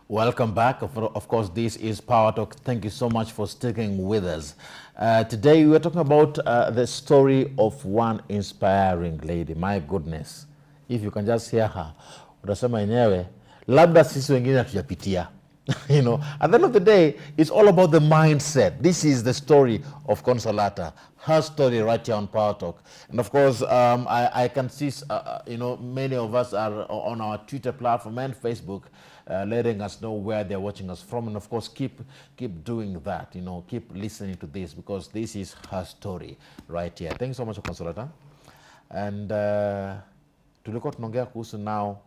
Welcome back. Of course, this is Power Talk. Thank you so much for sticking with us. Today, we are talking about the story of one inspiring lady. My goodness. If you can just hear her, utasema yenyewe, labda sisi wengine hatujapitia. You know, at the end of the day, it's all about the mindset. This is the story of Consolata, her story right here on Power Talk. And of course, I can see, you know, many of us are on our Twitter platform and Facebook, letting us know where they're watching us from. And of course, keep doing that, you know, keep listening to this because this is her story right here. Thanks so much, Consolata. And tulikuwa tunaongea kuhusu now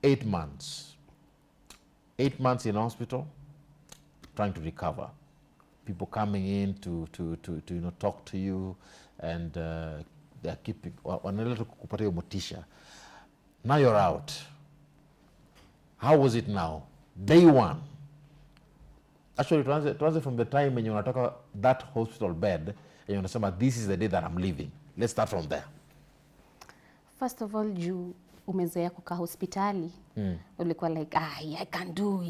8 months. 8 months in hospital, trying to recover. People coming in to you know, talk to you, and they're keeping wanaendelea kukupatia motisha. Now you're out. How was it now? Day one. Actually, tuanze from the time when you unatoka that hospital bed, and you unasema, this is the day that I'm leaving. Let's start from there. First of all, umezoea kukaa hospitali ulikuwa like I can do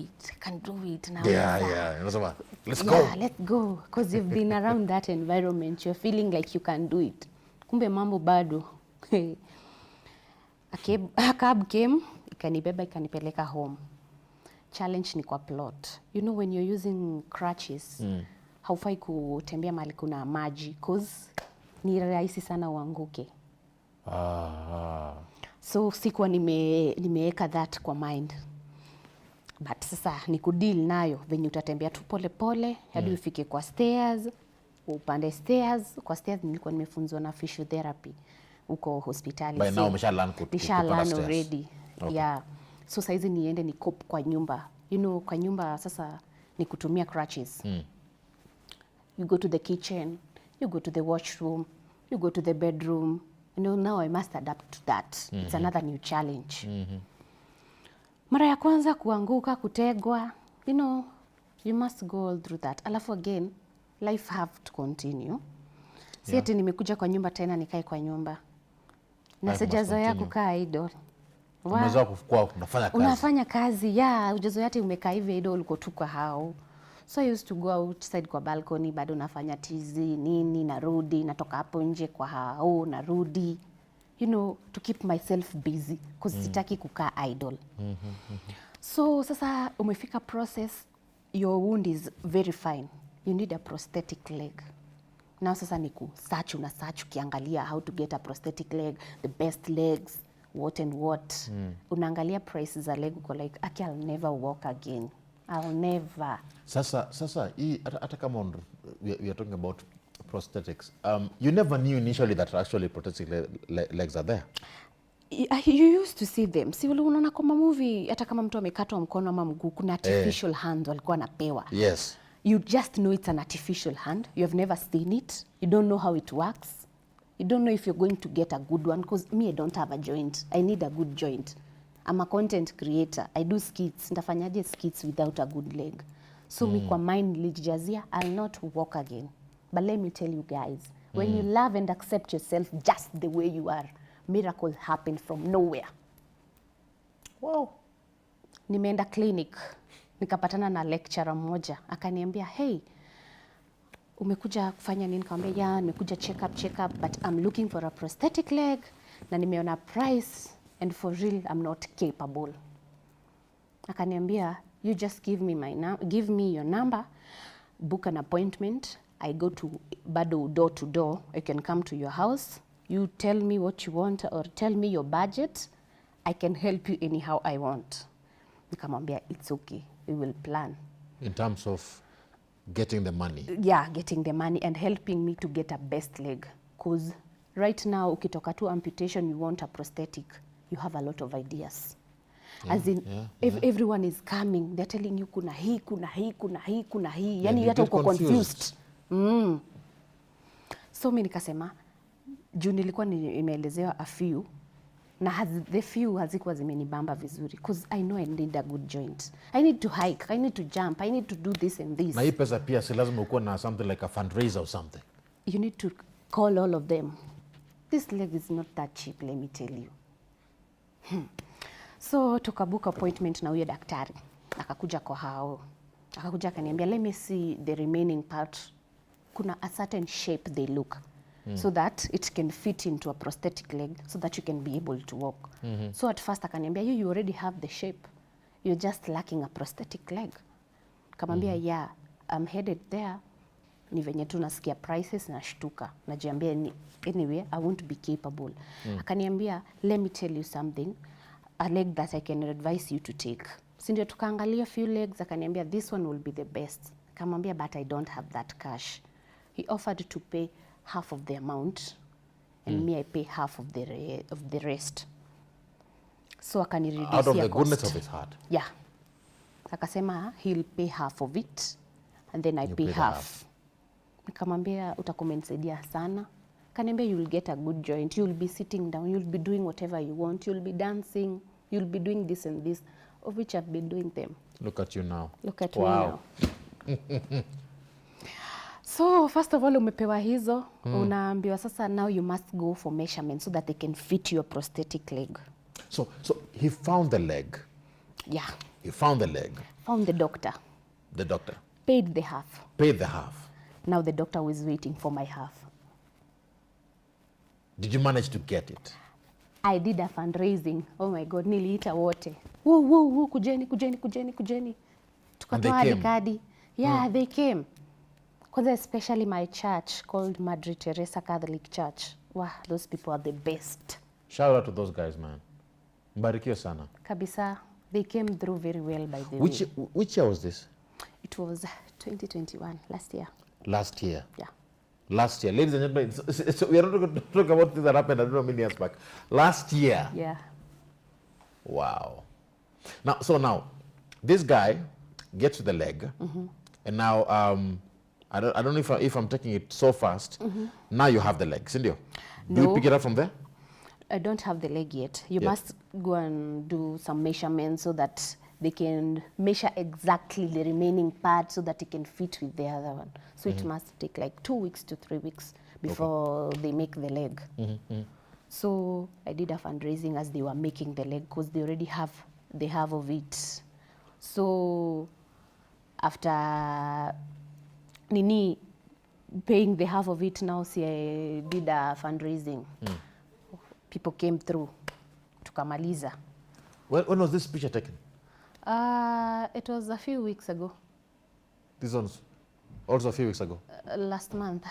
it now. Yeah. Unasema, let's go. Yeah, let's go because you've been around that environment, you're feeling like you can do it. Kumbe mambo bado. A cab came, ikanibeba ikanipeleka home. Challenge ni kwa plot. You know when you're using crutches, haufai kutembea mahali kuna maji cause ni rahisi sana uanguke. So sikuwa nimeweka that kwa mind. But sasa ni kudeal nayo venye utatembea tu pole pole hadi ufike kwa stairs, upande stairs. Kwa stairs nilikuwa nimefunzwa na physiotherapy huko hospitali. By now umeshalan already. Okay. Yeah. So saizi niende ni cope kwa nyumba. You know kwa nyumba sasa ni kutumia crutches. You go to the kitchen, you go to the washroom, you go to the bedroom. You know, now I must adapt to that. It's another new challenge. Mara ya kwanza kuanguka, kutegwa, you know, you must go all through that. Alafu again, life have to continue. Si ati nimekuja kwa nyumba tena nikae kwa nyumba. Na sijazoea kukaa idle. Umezoea kufukua unafanya kazi. Unafanya kazi, yeah, hujazoea ati umekaa hivi idle uko tu kwa hao. So I used to go outside kwa balcony, bado nafanya tizi, nini, narudi, natoka hapo nje kwa hao, narudi. You know, to keep myself busy, because sitaki kukaa idle. So sasa umefika process, your wound is very fine. You need a prosthetic leg. Now sasa ni search ukiangalia how to get a prosthetic leg, the best legs, what and what. Unaangalia prices za leg uko like, I'll never walk again. I'll never. Sasa hii hata kama we are talking about prosthetics. You never knew initially that actually prosthetic legs are there. You used to see them. Si unaona kwa movie hata kama mtu amekatwa mkono ama mguu kuna artificial hand walikuwa wanapewa. Yes. You just know it's an artificial hand. You have never seen it. You don't know how it works. You don't know if you're going to get a good one because me I don't have a joint. I need a good joint. I'm a content creator. I do skits. Nitafanyaje skits without a good leg? So me kwa mind lijazia, I'll not walk again. But let me tell you guys, when you love and accept yourself just the way you are, miracles happen from nowhere. Wow. Nimeenda clinic, nikapatana na lecturer mmoja, akaniambia, hey, umekuja kufanya nini? Nikamwambia, yeah, nimekuja check up, but I'm looking for a prosthetic leg, na nimeona price, and for real, I'm not capable. Akaniambia, you just give me your number, book an appointment. I go to bado door to door. I can come to your house. You tell me what you want or tell me your budget. I can help you anyhow I want. Nikamwambia, it's okay. We will plan. In terms of getting the money. Yeah, getting the money and helping me to get a best leg. Because right now, ukitoka tu amputation, you want a prosthetic. You have a lot of ideas. As in, everyone is coming. They're telling you kuna hii. Yani hata uko confused. So mimi nikasema, juu nilikuwa nimeelezewa a few, na the few hazikuwa zimenibamba vizuri. Because I know I need a good joint. I need to hike, I need to jump, I need to do this and this. Na hii pesa pia si lazima ukuwa na something like a fundraiser or something. You need to call all of them. This leg is not that cheap, let me tell you. So tukabook appointment na huyo daktari. Akakuja kwa hao. Akakuja akaniambia, let me see the remaining part. Kuna a certain shape they look. So that it can fit into a prosthetic leg so that you can be able to walk. So at first akaniambia, you already have the shape. You're just lacking a prosthetic leg. Kamwambia, yeah, I'm headed there. Ni venye tu nasikia prices na shtuka. Najiambia, anyway, I won't be capable. Akaniambia, let me tell you something. A leg that I can advise you to take. Sindio tukaangalia few legs, akaniambia, this one will be the best. Kamwambia, but I don't have that cash. He offered to pay half of the amount and me I pay half of the rest. So akanireduce out of the cost. goodness of his heart. Yeah. Akasema he'll pay half of it and then I pay half. Nikamwambia utakumenisaidia sana. Kaniambia you'll get a good joint, you'll be sitting down, you'll be doing whatever you want, you'll be dancing, you'll be doing this and this, of which I've been doing them. Look at you now. Look at me now. So first of all umepewa hizo, unaambiwa sasa now you must go for measurement so that they can fit your prosthetic leg. So he found the leg. Yeah. He found the leg. Found the doctor. The doctor. Paid the half. Paid the half. Now the doctor was waiting for my half. Did you manage to get it? I did a fundraising. Oh my God, niliita wote. Woo, kujeni. Tukatoa hadi kadi. Yeah, they came. Because especially my church called Madre Teresa Catholic Church. Wow, those people are the best. Shout out to those guys, man. Mbarikiwe sana. Kabisa, they came through very well by the way. Which year was this? It was 2021, last year. Last year. Yeah. Last year. Ladies and gentlemen, so we are not going to talk about things that happened, I don't know, many years back. Last year. Yeah. Wow. Now, this guy gets to the leg, and now, I don't know if I'm taking it so fast. Now you have the leg, Cindy. Do you pick it up from there? I don't have the leg yet. You must go and do some measurements so that they can measure exactly the remaining part so that it can fit with the other one. So it must take like 2 weeks to 3 weeks before they make the leg. So I did a fundraising as they were making the leg because they already have the half of it. So after paying the half of it, now see I did a fundraising. People came through. Tukamaliza. When was this picture taken? It was a few weeks ago. This one's also a few weeks ago. Last month.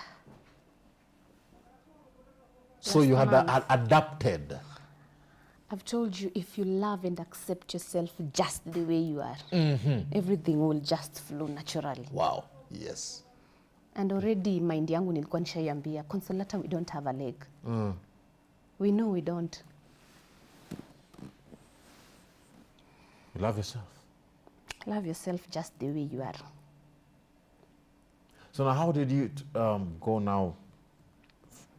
So you had adapted. I've told you, if you love and accept yourself just the way you are, everything will just flow naturally. Wow. Yes. And already mind yangu nilikuwa nishaiambia, Consolata, we don't have a leg. We know we don't. You love yourself. Love yourself just the way you are. So now how did you go now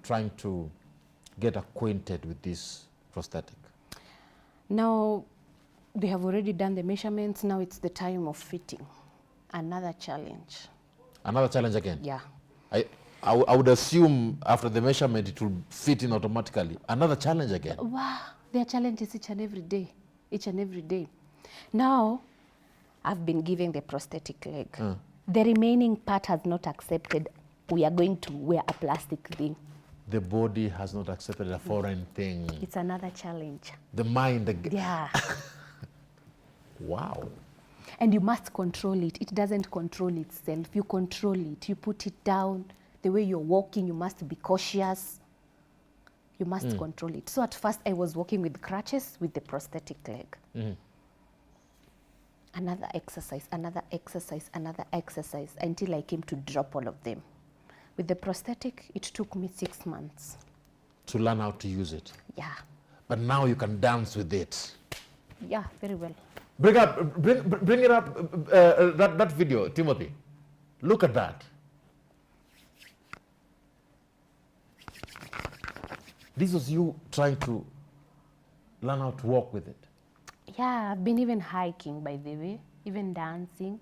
trying to get acquainted with this prosthetic? Now, they have already done the measurements. Now it's the time of fitting. Another challenge. Another challenge again? Yeah. I would assume after the measurement it will fit in automatically. Another challenge again? Wow. There are challenges each and every day. Each and every day. Now, I've been giving the prosthetic leg. The remaining part has not accepted. We are going to wear a plastic thing. The body has not accepted a foreign thing. It's another challenge. The mind. Yeah. Wow. And you must control it. It doesn't control itself. You control it. You put it down. The way you're walking, you must be cautious. You must control it. So at first I was walking with crutches with the prosthetic leg. Another exercise, another exercise, another exercise until I came to drop all of them. With the prosthetic, it took me 6 months. To learn how to use it. Yeah. But now you can dance with it. Yeah, very well. Bring it up, that video, Timothy. Look at that. This was you trying to learn how to walk with it. Yeah, I've been even hiking, by the way, even dancing.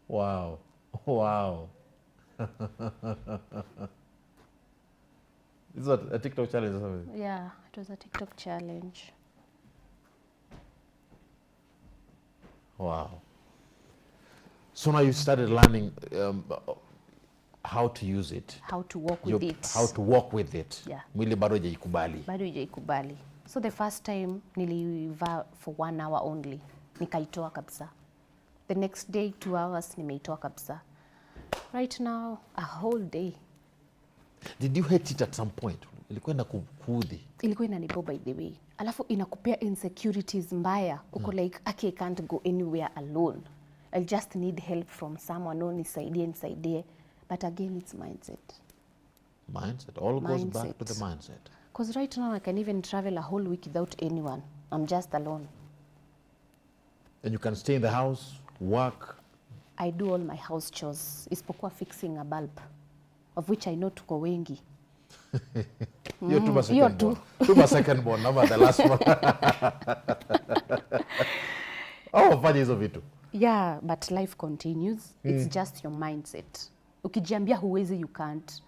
Wow. Wow. This is a TikTok challenge or something? Yeah, it was a TikTok challenge. Wow. So now you started learning how to use it. How to walk with it. How to walk with it. Yeah. Mwili bado haijaikubali. Bado haijaikubali. So the first time nilivaa for 1 hour only. Nikaitoa kabisa. The next day 2 hours nimeitoa kabisa. Right now a whole day. Did you hate it at some point? Ilikuwa inakuudhi? Ilikuwa inanibo by the way. Alafu inakupea insecurities mbaya. Uko like, I can't go anywhere alone. I just need help from someone. No, nisaidie. But again, it's mindset. Mindset. All goes back to the mindset. Because right now I can even travel a whole week without anyone. I'm just alone. And you can stay in the house, work. I do all my house chores. Isipokuwa fixing a bulb, of which I know tuko wengi. You're too much second born. Too much second born, never the last one. Oh, fanya hizo vitu. Yeah, but life continues. It's just your mindset. Ukijiambia huwezi, you can't.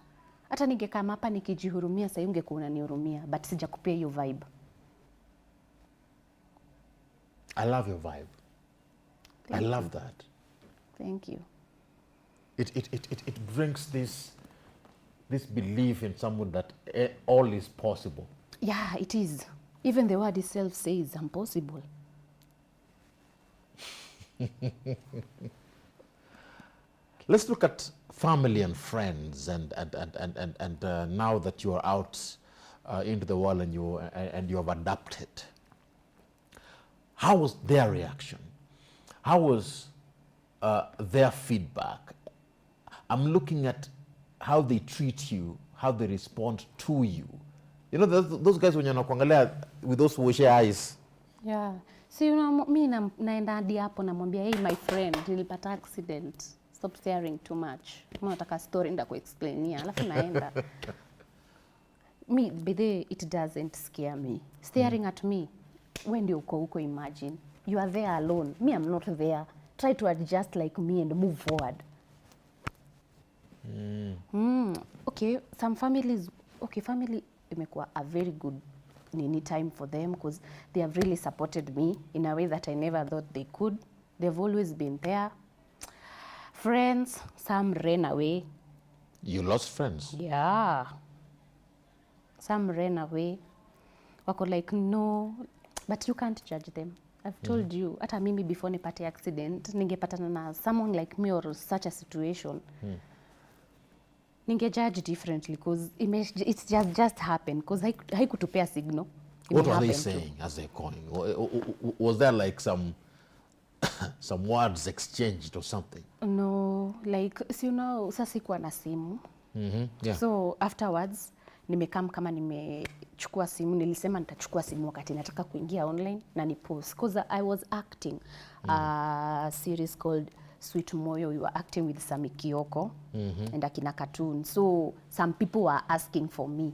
Hata ningekama hapa nikijihurumia, sasa ungekuwa unanihurumia, but sijakupea hiyo vibe. I love your vibe. I love that. Thank you. It brings this belief in someone that all is possible. Yeah, it is. Even the word itself says impossible. Let's look at family and friends, and now that you are out into the world and you have adapted. How was their reaction? How was their feedback? I'm looking at how they treat you, how they respond to you. You know, those guys when you're not with those woshy eyes. Yeah. So, you know, mi naenda hadi hapo namwambia, hey, my friend, nilipata accident. Stop staring too much. Kama nataka story nda kuexplainia. Alafu naenda. Me, bide, it doesn't scare me. Staring at me, when ndio uko imagine. You are there alone. Me, I'm not there. Try to adjust like me and move forward. Okay, some families, family imekuwa a very good time for them because they have really supported me in a way that I never thought they could. They've always been there. Friends, some ran away. You lost friends? Yeah. Some ran away. Wako like, no, but you can't judge them. I've told you, hata mimi before nipate accident, ningepatana na someone like me or such a situation. Ninge judge differently because it's just happened because haikutupea signal. What were they saying as they're going? Was there like some words exchanged or something? No, like, so you know, sasa sikuwa na simu. Yeah. So afterwards, kama nimechukua simu, nilisema nitachukua simu wakati nataka kuingia online na ni post. Because I was acting a series called Sweet Moyo. We were acting with Sami Kioko and akina cartoon. So some people were asking for me.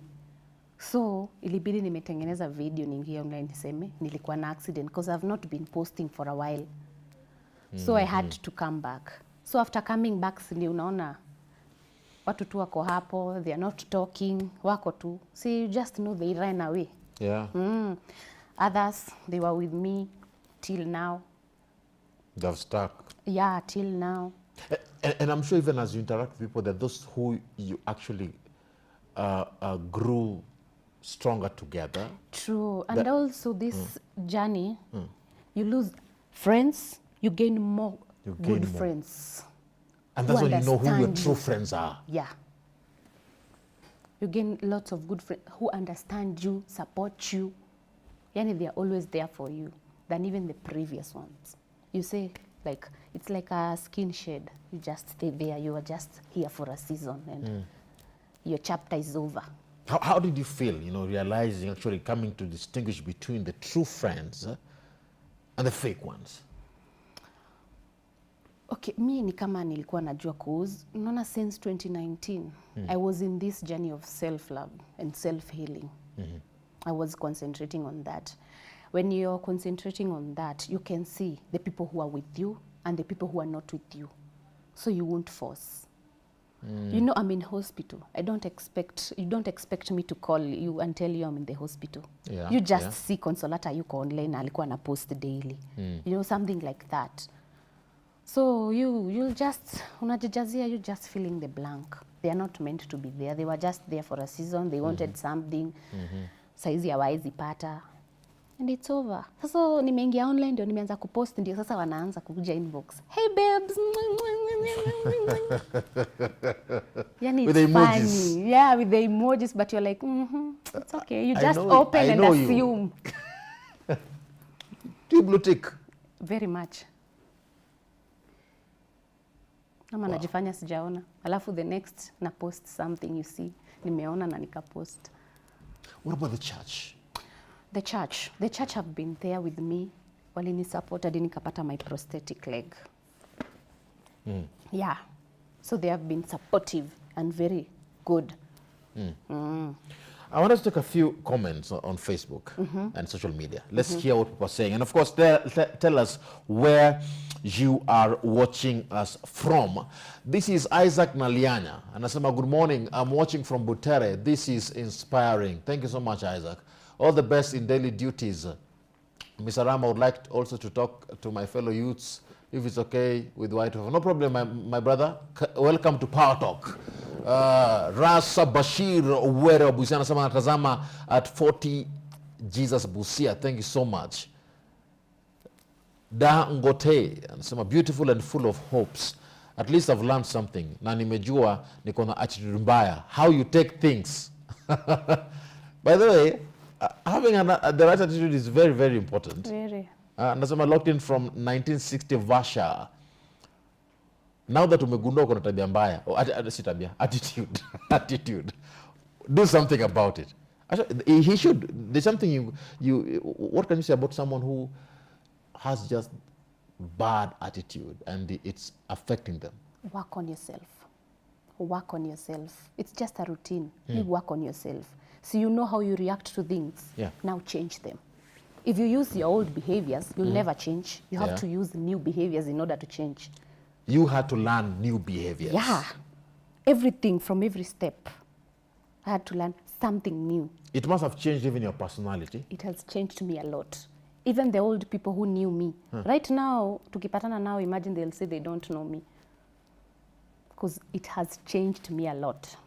So ilibidi nimetengeneza video niingie online niseme nilikuwa na accident because I've not been posting for a while. So I had to come back. So after coming back, ndio unaona watu tu wako hapo, they are not talking, wako tu. See, you just know they ran away. Yeah. Others, they were with me till now. They've stuck. Yeah, till now. And I'm sure even as you interact with people, there are those who you actually grew stronger together. True. And also this journey, you lose friends, you gain more good friends. And that's when you know who your understand true you. friends are. Yeah. You gain lots of good friends who understand you, support you. Yani they are always there for you than even the previous ones. You say, like, it's like a skin shade. You just stay there. You are just here for a season and your chapter is over. How did you feel, you know, realizing, actually coming to distinguish between the true friends and the fake ones? Okay, mi ni kama nilikuwa najua cause, unaona since 2019, I was in this journey of self-love and self-healing. I was concentrating on that. When you're concentrating on that, you can see the people who are with you and the people who are not with you. So you won't force. You know, I'm in hospital. You don't expect me to call you and tell you I'm in the hospital. Yeah, You just see Consolata yuko online, alikuwa na post daily. You know, something like that. So you'll just, unajijazia, you just filling the blank. They are not meant to be there. They were just there for a season. They wanted something. Saizi hawawezi pata. And it's over. Sasa nimeingia online ndio nimeanza kupost ndio sasa wanaanza kukuja inbox. Hey babes. Yani With the emojis. funny. Yeah, with the emojis, but you're like, it's okay. You I just know- open I and know you. assume. Do you blue tick? Very much. Ama najifanya sijaona. Alafu the next na post something you see. Nimeona na nikapost. What about the church? The church have been there with me. Walini support hadi nikapata my prosthetic leg. Yeah. So they have been supportive and very good. I want us to take a few comments on Facebook and social media. Let's hear what people are saying. And of course, tell us where you are watching us from. This is Isaac Nalianya. Anasema, good morning. I'm watching from Butere. This is inspiring. Thank you so much, Isaac. All the best in daily duties. Mr. Ram, I would like also to talk to my fellow youths, if it's okay with Y254. No problem, my brother. Welcome to Power Talk. Rasa Bashir Uwere wa Busia anasema anatazama at 40 Jesus Busia. Thank you so much. Da Ngote anasema beautiful and full of hopes. At least I've learned something. Na nimejua niko na attitude mbaya. How you take things. By the way, having the right attitude is very, very important. Very. Nasema locked in from 1960 Vasha. Now that umegundua uko na tabia mbaya, si tabia, attitude, attitude. Do something about it. Actually, he should. There's something what can you say about someone who has just bad attitude and it's affecting them? Work on yourself. Work on yourself. It's just a routine. You work on yourself. So you know how you react to things. Yeah. Now change them. If you use your old behaviors, you'll never change. You have to use new behaviors in order to change. You had to learn new behaviors. Yeah. Everything from every step. I had to learn something new. It must have changed even your personality. It has changed me a lot. Even the old people who knew me. Right now, tukipatana now, imagine they'll say they don't know me. Because it has changed me a lot.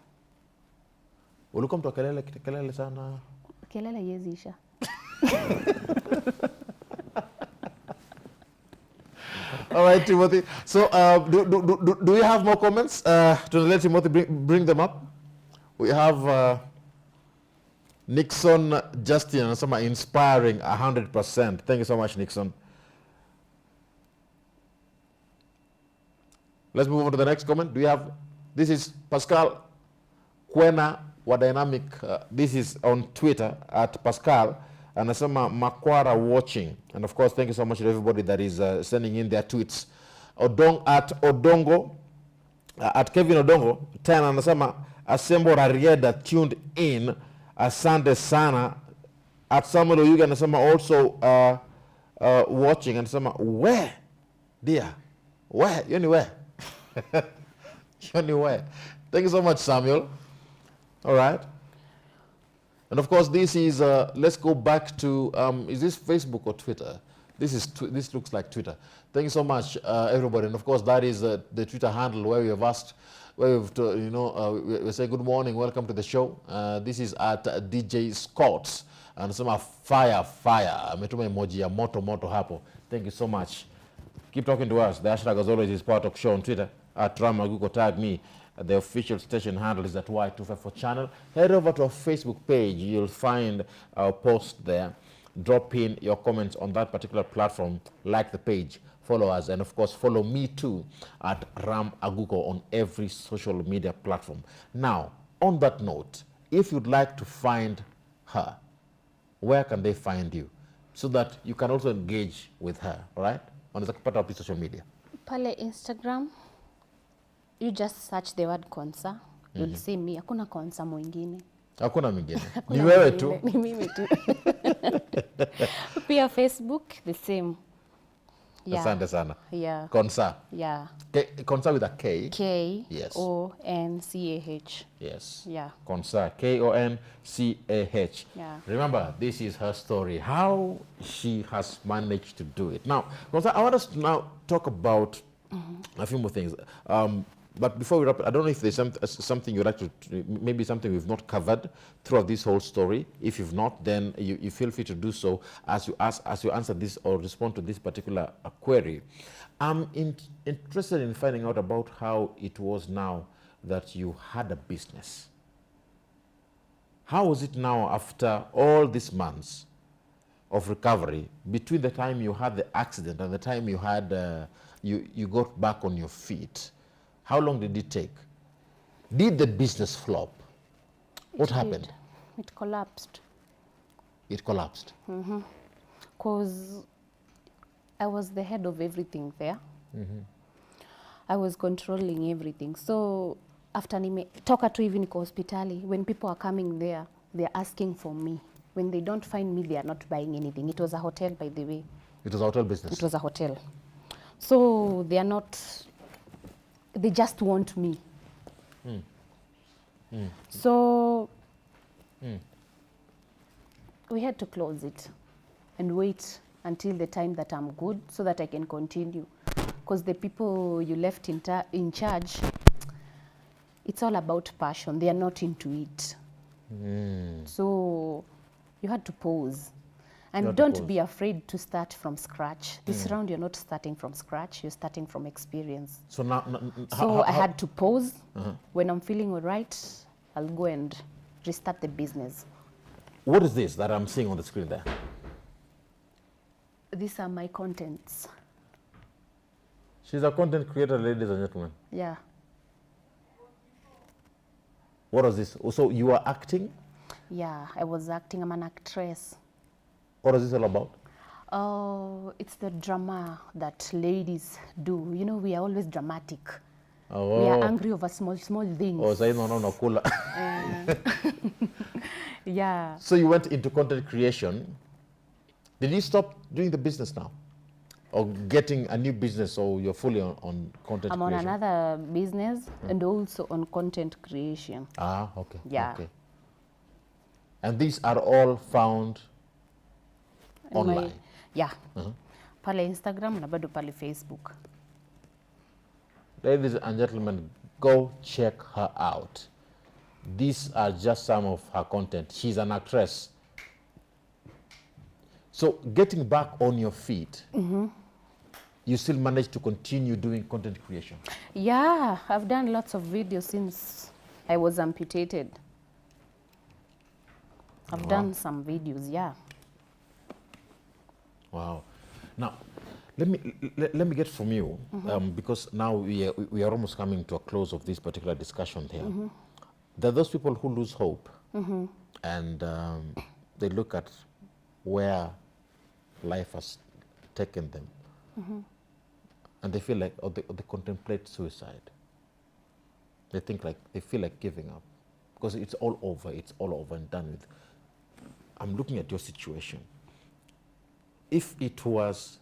Ulikuwa mtu kelele sana. Kelele yezi isha. All right, Timothy. So, do we have more comments? To let Timothy bring them up. We have Nixon Justin and some inspiring 100%. Thank you so much, Nixon. Let's move on to the next comment. Do we have? This is Pascal Kwena wa Dynamic. This is on Twitter at Pascal. And Asama Makwara watching. And of course, thank you so much to everybody that is sending in their tweets. At Odongo, at Kevin Odongo, 10, and Asama Asembo Rarieda tuned in. Asante Sana. At Samuel Oyuga, and Asama also watching. And Asama, where? Dear? Where? You anywhere? You anywhere? Thank you so much, Samuel. All right. And of course, this is, let's go back to, is this Facebook or Twitter? This looks like Twitter. Thank you so much, everybody. And of course, that is the Twitter handle where we have asked, where we've, we say good morning, welcome to the show. This is at DJ Scott's. And some fire. Ametuma emoji ya moto hapo. Thank you so much. Keep talking to us. The hashtag as always is Power Talk Show on Twitter. At Ram Aguko, tag me. The official station handle is at Y254 channel. Head over to our Facebook page. You'll find our post there. Drop in your comments on that particular platform. Like the page. Follow us. And of course, follow me too at Ram Aguko on every social media platform. Now, on that note, if you'd like to find her, where can they find you? So that you can also engage with her, all right? On the part of social media. Pale Instagram. You just search the word Konsa. You'll see me. Hakuna Konsa mwingine. Hakuna mwingine. Ni wewe tu. Ni mimi tu. Pia Facebook, the same. Yeah. Asante sana. Yeah. Konsa. Yeah. Konsa with a K. K. Yes. O-N-C-A-H. Yes. Yeah. Konsa. K-O-N-C-A-H. Yeah. Remember, this is her story. How she has managed to do it. Now, Konsa, I want us to now talk about a few more things. But before we wrap, I don't know if there's something you'd like to, maybe something we've not covered throughout this whole story. If you've not, then you feel free to do so as you answer this or respond to this particular query. I'm interested in finding out about how it was now that you had a business. How was it now after all these months of recovery, between the time you had the accident and the time you had you got back on your feet? How long did it take? Did the business flop? What happened? It collapsed. It collapsed? Because I was the head of everything there. I was controlling everything. So after toka tu hivi niko hospitali, when people are coming there, they're asking for me. When they don't find me, they are not buying anything. It was a hotel, by the way. It was a hotel business? It was a hotel. So they are not, they just want me. So we had to close it and wait until the time that I'm good so that I can continue. Because the people you left in charge, it's all about passion. They are not into it. So you had to pause. And don't be afraid to start from scratch. This round, you're not starting from scratch. You're starting from experience. So now, I had to pause. When I'm feeling all right, I'll go and restart the business. what is this that I'm seeing on the screen there? These are my contents. She's a content creator, ladies and gentlemen. Yeah. What was this? So you are acting? Yeah, I was acting. I'm an actress. What is this all about? Oh, it's the drama that ladies do. You know, we are always dramatic. Oh. We are angry over small things. Oh, so no, cool. Yeah. So you went into content creation. Did you stop doing the business now? Or getting a new business, or you're fully on content I'm creation? on another business and also on content creation. Ah, okay. Yeah. Okay. And these are all found online? Yeah. Pale Instagram na bado pale Facebook. Ladies and gentlemen, go check her out. These are just some of her content. She's an actress. So getting back on your feet, you still manage to continue doing content creation? Yeah, I've done lots of videos since I was amputated. I've done some videos, yeah. Wow. Now, let me get from you, because now we are almost coming to a close of this particular discussion here. There are those people who lose hope, and they look at where life has taken them, and they feel like, or they contemplate suicide. They feel like giving up, because it's all over and done with. I'm looking at your situation. If it was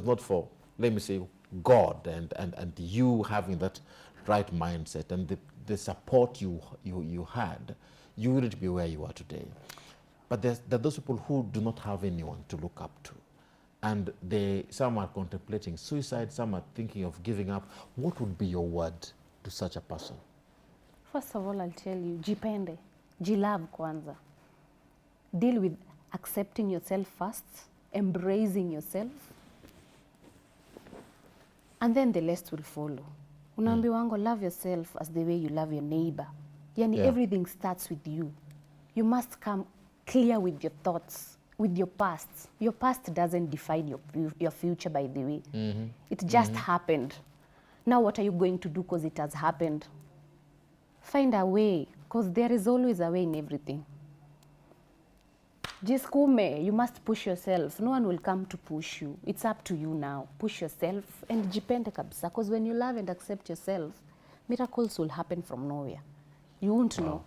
not for, let me say, God and you having that right mindset and the support you had, you wouldn't be where you are today. But there are those people who do not have anyone to look up to. And some are contemplating suicide, some are thinking of giving up. What would be your word to such a person? First of all, I'll tell you, jipende, jilove kwanza. Deal with accepting yourself first, embracing yourself, and then the rest will follow. Unaambiwango, love yourself as the way you love your neighbor. Yani everything starts with you. You must come clear with your thoughts, with your past. Your past doesn't define your future, by the way. It just happened. Now what are you going to do because it has happened? Find a way, because there is always a way in everything. Jiskume, you must push yourself. No one will come to push you. It's up to you now. Push yourself and jipende kabisa. Because when you love and accept yourself, miracles will happen from nowhere. You won't know.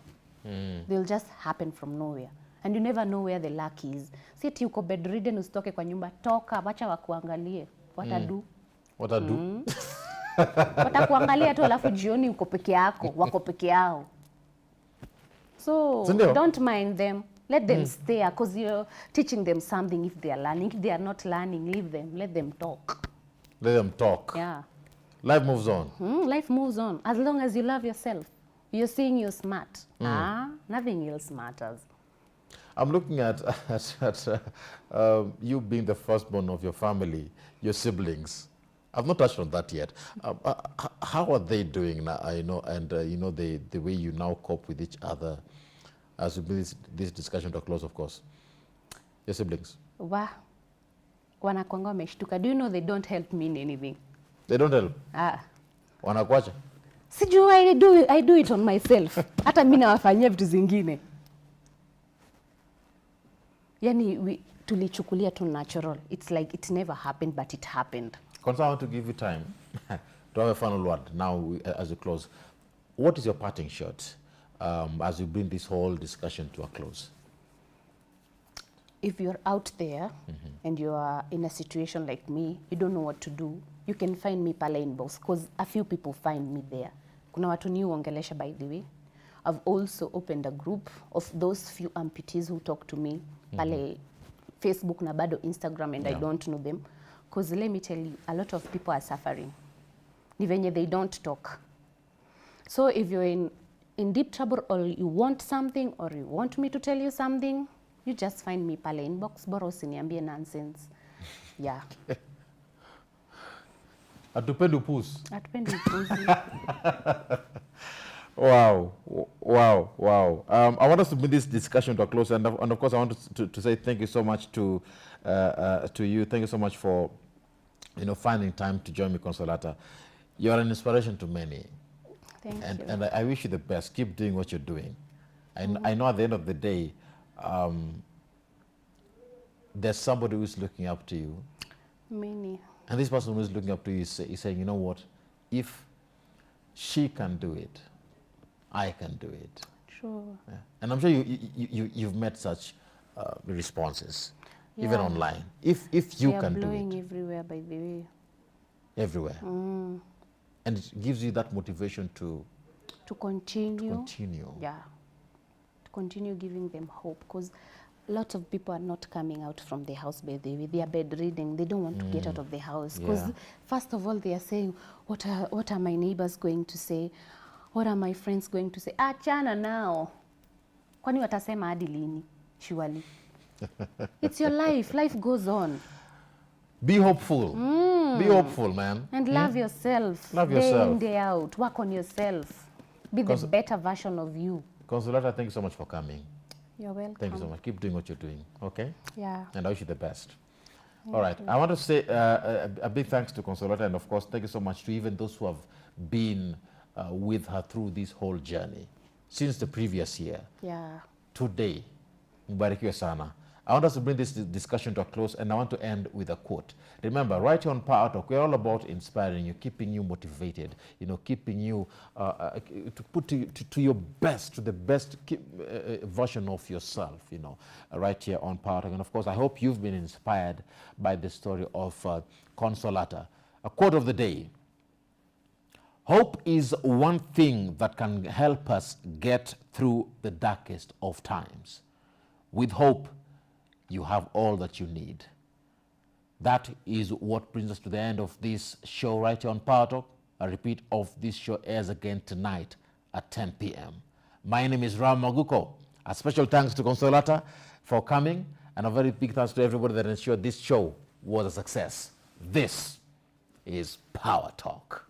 They'll just happen from nowhere. And you never know where the luck is. Si ati uko bedridden usitoke kwa nyumba, toka, wacha wakuangalie. What I do? What I do? Watakuangalia tu alafu jioni uko peke yako, wako peke yao. So, don't mind them. Let them stay, because you're teaching them something if they are learning. If they are not learning, leave them. Let them talk. Let them talk. Yeah. Life moves on. Life moves on. As long as you love yourself. You're saying you're smart. Nothing else matters. I'm looking at you being the firstborn of your family, your siblings. I've not touched on that yet. How are they doing now? The way you now cope with each other, as we bring this discussion to a close, of course. Your siblings. Wanakwanga wameshtuka. Do you know they don't help me in anything? They don't help? Wanakwacha? Sijui, I do it on myself. Hata mimi nawafanyia vitu zingine. Yani tulichukulia tu natural. It's like it never happened, but it happened. Concern, I want to give you time to have a final word now as we close. What is your parting shot as we bring this whole discussion to a close? If you're out there and you are in a situation like me, you don't know what to do, you can find me pale inbox, because a few people find me there. Kuna watu niuongelesha, by the way. I've also opened a group of those few amputees who talk to me pale Facebook na bado Instagram and I don't know them. Because let me tell you, a lot of people are suffering. Ni venye they don't talk. So if you're in deep trouble or you want something or you want me to tell you something, you just find me pale inbox, bora usiniambie nonsense. Yeah. Atupendi upuzi. Hatupendi upuzi. Wow. I want us to bring this discussion to a close, and of course I want to say thank you so much to you. Thank you so much for finding time to join me, Consolata. You are an inspiration to many. Thank you. And I wish you the best. Keep doing what you're doing. I know at the end of the day, there's somebody who's looking up to you. Many. And this person who's looking up to you is saying, you know what, if she can do it, I can do it. Sure. Yeah. And I'm sure you've met such responses, even online. If you can do it. They are blowing everywhere, by the way. Everywhere. And it gives you that motivation to continue. Yeah. To continue giving them hope, because a lot of people are not coming out from the house by the way. They are bedridden. They don't want to get out of the house because first of all they are saying, what are my neighbors going to say? What are my friends going to say? Achana nao. Kwani watasema hadi lini? Surely. It's your life. Life goes on. Be hopeful. Be hopeful, man. And love yourself. Love yourself. Day in, day out. Work on yourself. Be the better version of you. Consolata, thank you so much for coming. You're welcome. Thank you so much. Keep doing what you're doing, okay? Yeah. And I wish you the best. All right. I want to say a big thanks to Consolata, and of course, thank you so much to even those who have been with her through this whole journey since the previous year. Yeah. Today, mbarikiwe sana. I want us to bring this discussion to a close, and I want to end with a quote. Remember, right here on Power Talk, we're all about inspiring you, keeping you motivated, keeping you to put to your best, to the best version of yourself, right here on Power Talk. And of course, I hope you've been inspired by the story of Consolata. A quote of the day: hope is one thing that can help us get through the darkest of times. With hope, you have all that you need. That is what brings us to the end of this show right here on Power Talk. A repeat of this show airs again tonight at 10 p.m. My name is Ram Maguko. A special thanks to Consolata for coming, and a very big thanks to everybody that ensured this show was a success. This is Power Talk.